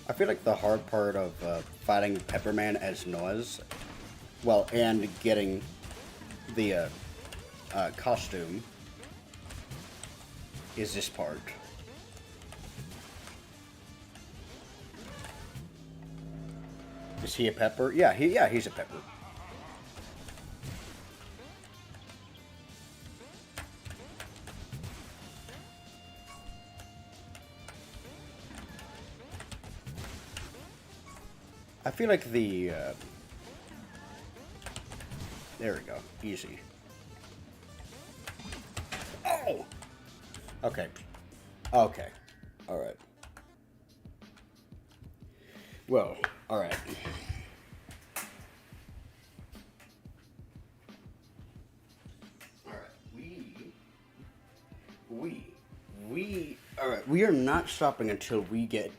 I feel like the hard part of fighting Pepperman as Noise, well, and getting the costume, is this part. Is he a pepper? Yeah, he's a pepper. I feel like the, there we go, easy. Oh! Okay. Okay. Alright. Well, alright. Alright, alright, we are not stopping until we get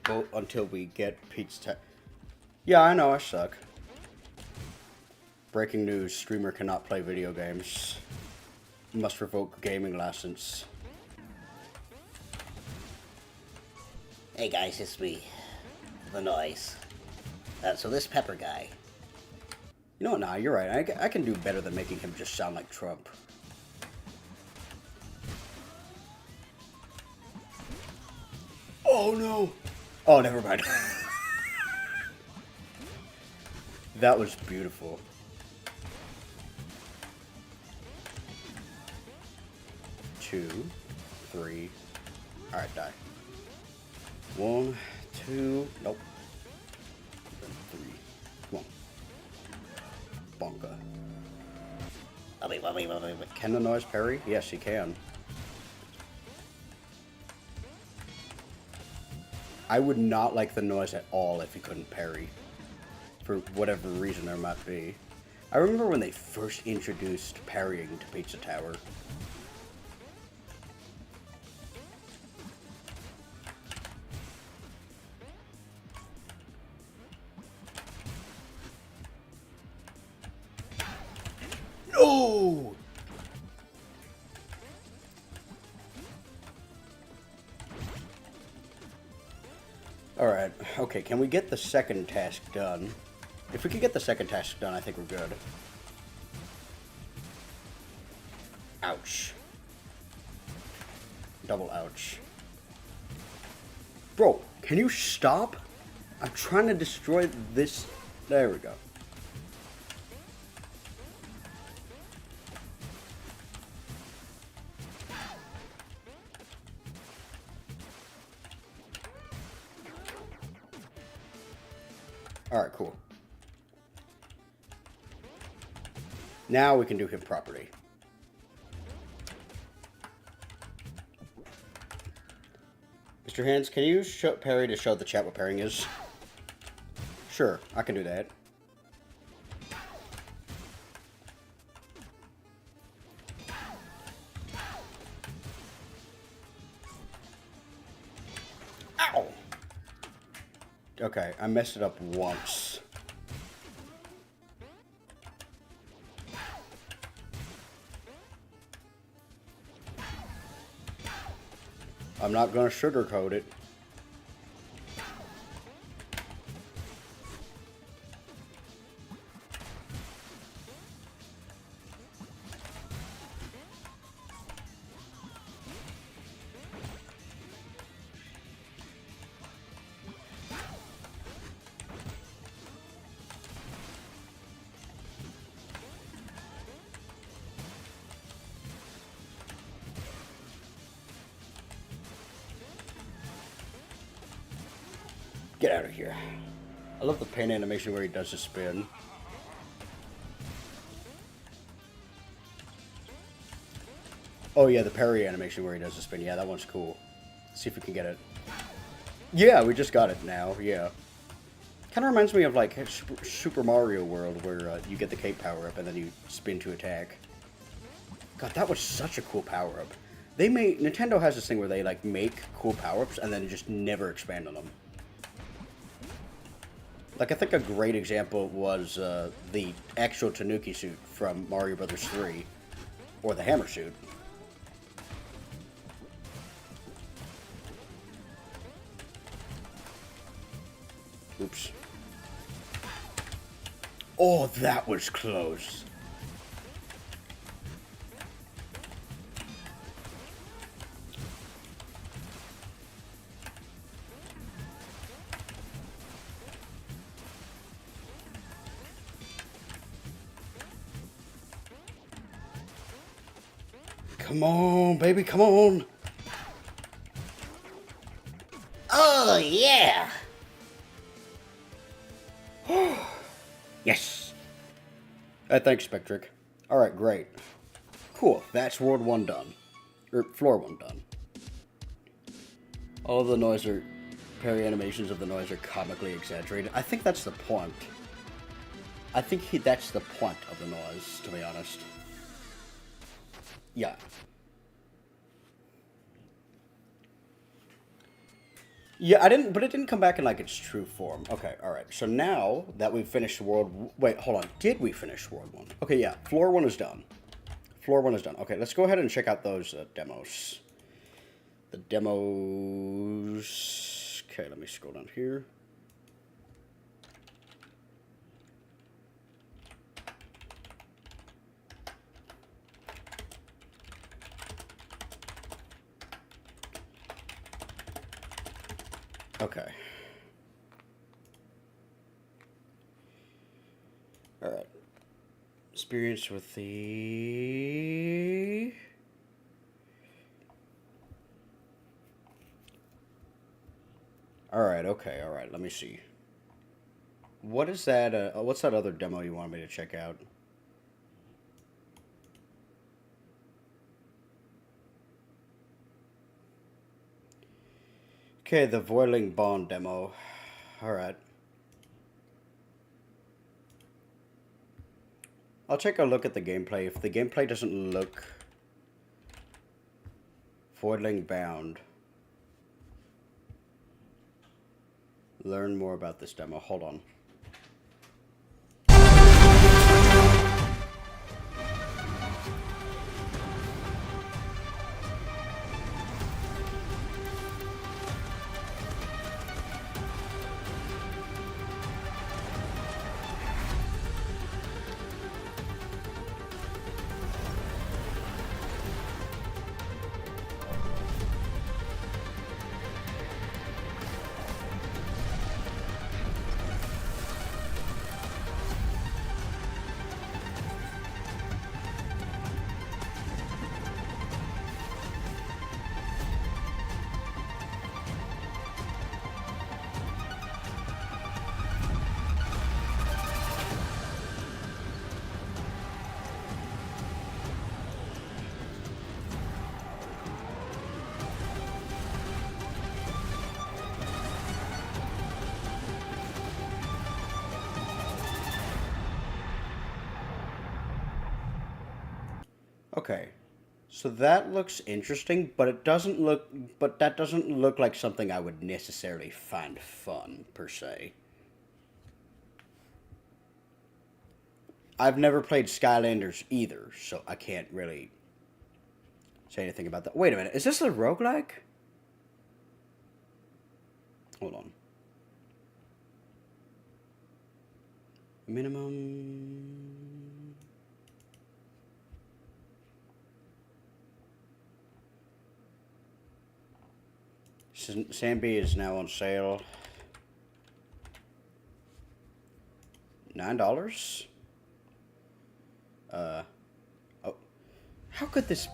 Pizza. Yeah, I know, I suck. Breaking news, streamer cannot play video games. Must revoke gaming license. Hey guys, it's me, The Noise. So this Pepper guy. You know what, nah, you're right. I can do better than making him just sound like Trump. Oh no! Oh, never mind. That was beautiful. 2, 3. Alright, die. 1, 2. Nope. 3. Come on. Bonka. Wait. Can the Noise parry? Yes, he can. I would not like the Noise at all if he couldn't parry. For whatever reason there might be. I remember when they first introduced parrying to Pizza Tower. No! Alright, okay, can we get the second task done? If we could get the second task done, I think we're good. Ouch. Double ouch. Bro, can you stop? I'm trying to destroy this. There we go. Alright, cool. Now we can do him properly. Mr. Hands, can you show Perry to show the chat what pairing is? Sure, I can do that. Ow! Okay, I messed it up once. I'm not gonna sugarcoat it. Get out of here. I love the pain animation where he does the spin. Oh yeah, the parry animation where he does the spin. Yeah, that one's cool. Let's see if we can get it. Yeah, we just got it now. Yeah. Kind of reminds me of like Super Mario World where you get the cape power up and then you spin to attack. God, that was such a cool power up. Nintendo has this thing where they like make cool power ups and then just never expand on them. Like, I think a great example was the actual Tanuki suit from Mario Bros. 3, or the hammer suit. Oops. Oh, that was close. Come on, baby, come on. Oh, yeah. Yes. Thanks, Spectric. Alright, great. Cool, that's World 1 done. Or, Floor 1 done. All of the parry animations of the noise are comically exaggerated. I think that's the point. I think that's the point of the noise, to be honest. Yeah. Yeah, but it didn't come back in like its true form. Okay, alright. So now that we've finished wait, hold on. Did we finish World 1? Okay, yeah. Floor 1 is done. Floor 1 is done. Okay, let's go ahead and check out those demos. The demos... Okay, let me scroll down here. Okay. Alright. Experience with the... Alright, okay, alright, let me see. What is that, what's that other demo you want me to check out? Okay, the Voiling Bond demo. Alright. I'll take a look at the gameplay. If the gameplay doesn't look... Voiling Bound. Learn more about this demo. Hold on. Okay. So that looks interesting, but it doesn't look. But that doesn't look like something I would necessarily find fun per se. I've never played Skylanders either, so I can't really say anything about that. Wait a minute, is this a roguelike? Hold on. Minimum. Sandby is now on sale. $9. Oh, how could this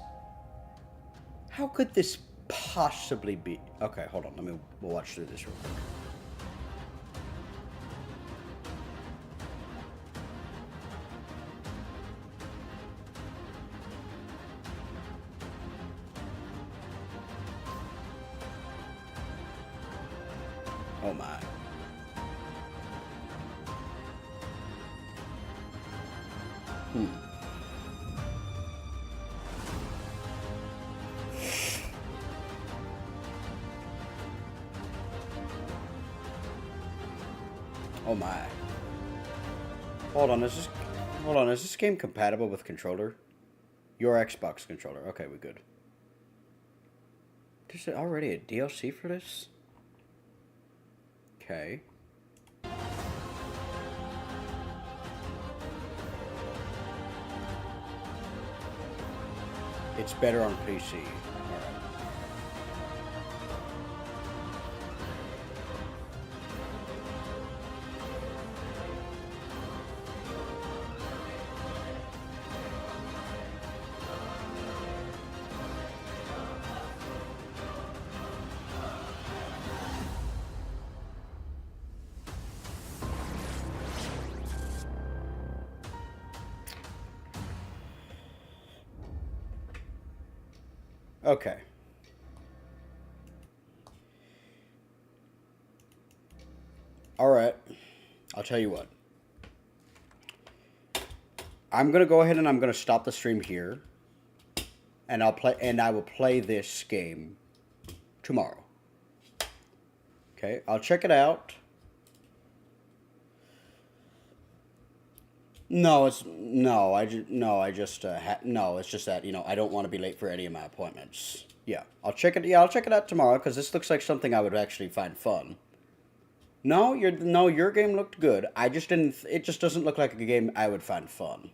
possibly be? Okay, hold on. We'll watch through this real quick. Oh my. Oh my. Hold on, is this game compatible with controller? Your Xbox controller. Okay, we're good. There's already a DLC for this? Okay. It's better on PC. Okay. Alright. I'll tell you what. I'm gonna go ahead and I'm gonna stop the stream here. And I will play this game tomorrow. Okay, I'll check it out. It's just that, I don't want to be late for any of my appointments. Yeah, I'll check it out tomorrow because this looks like something I would actually find fun. Your game looked good. It just doesn't look like a game I would find fun.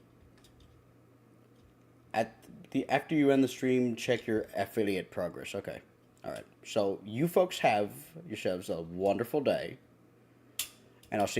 After you end the stream, check your affiliate progress. Okay. All right. So you folks have yourselves a wonderful day. And I'll see you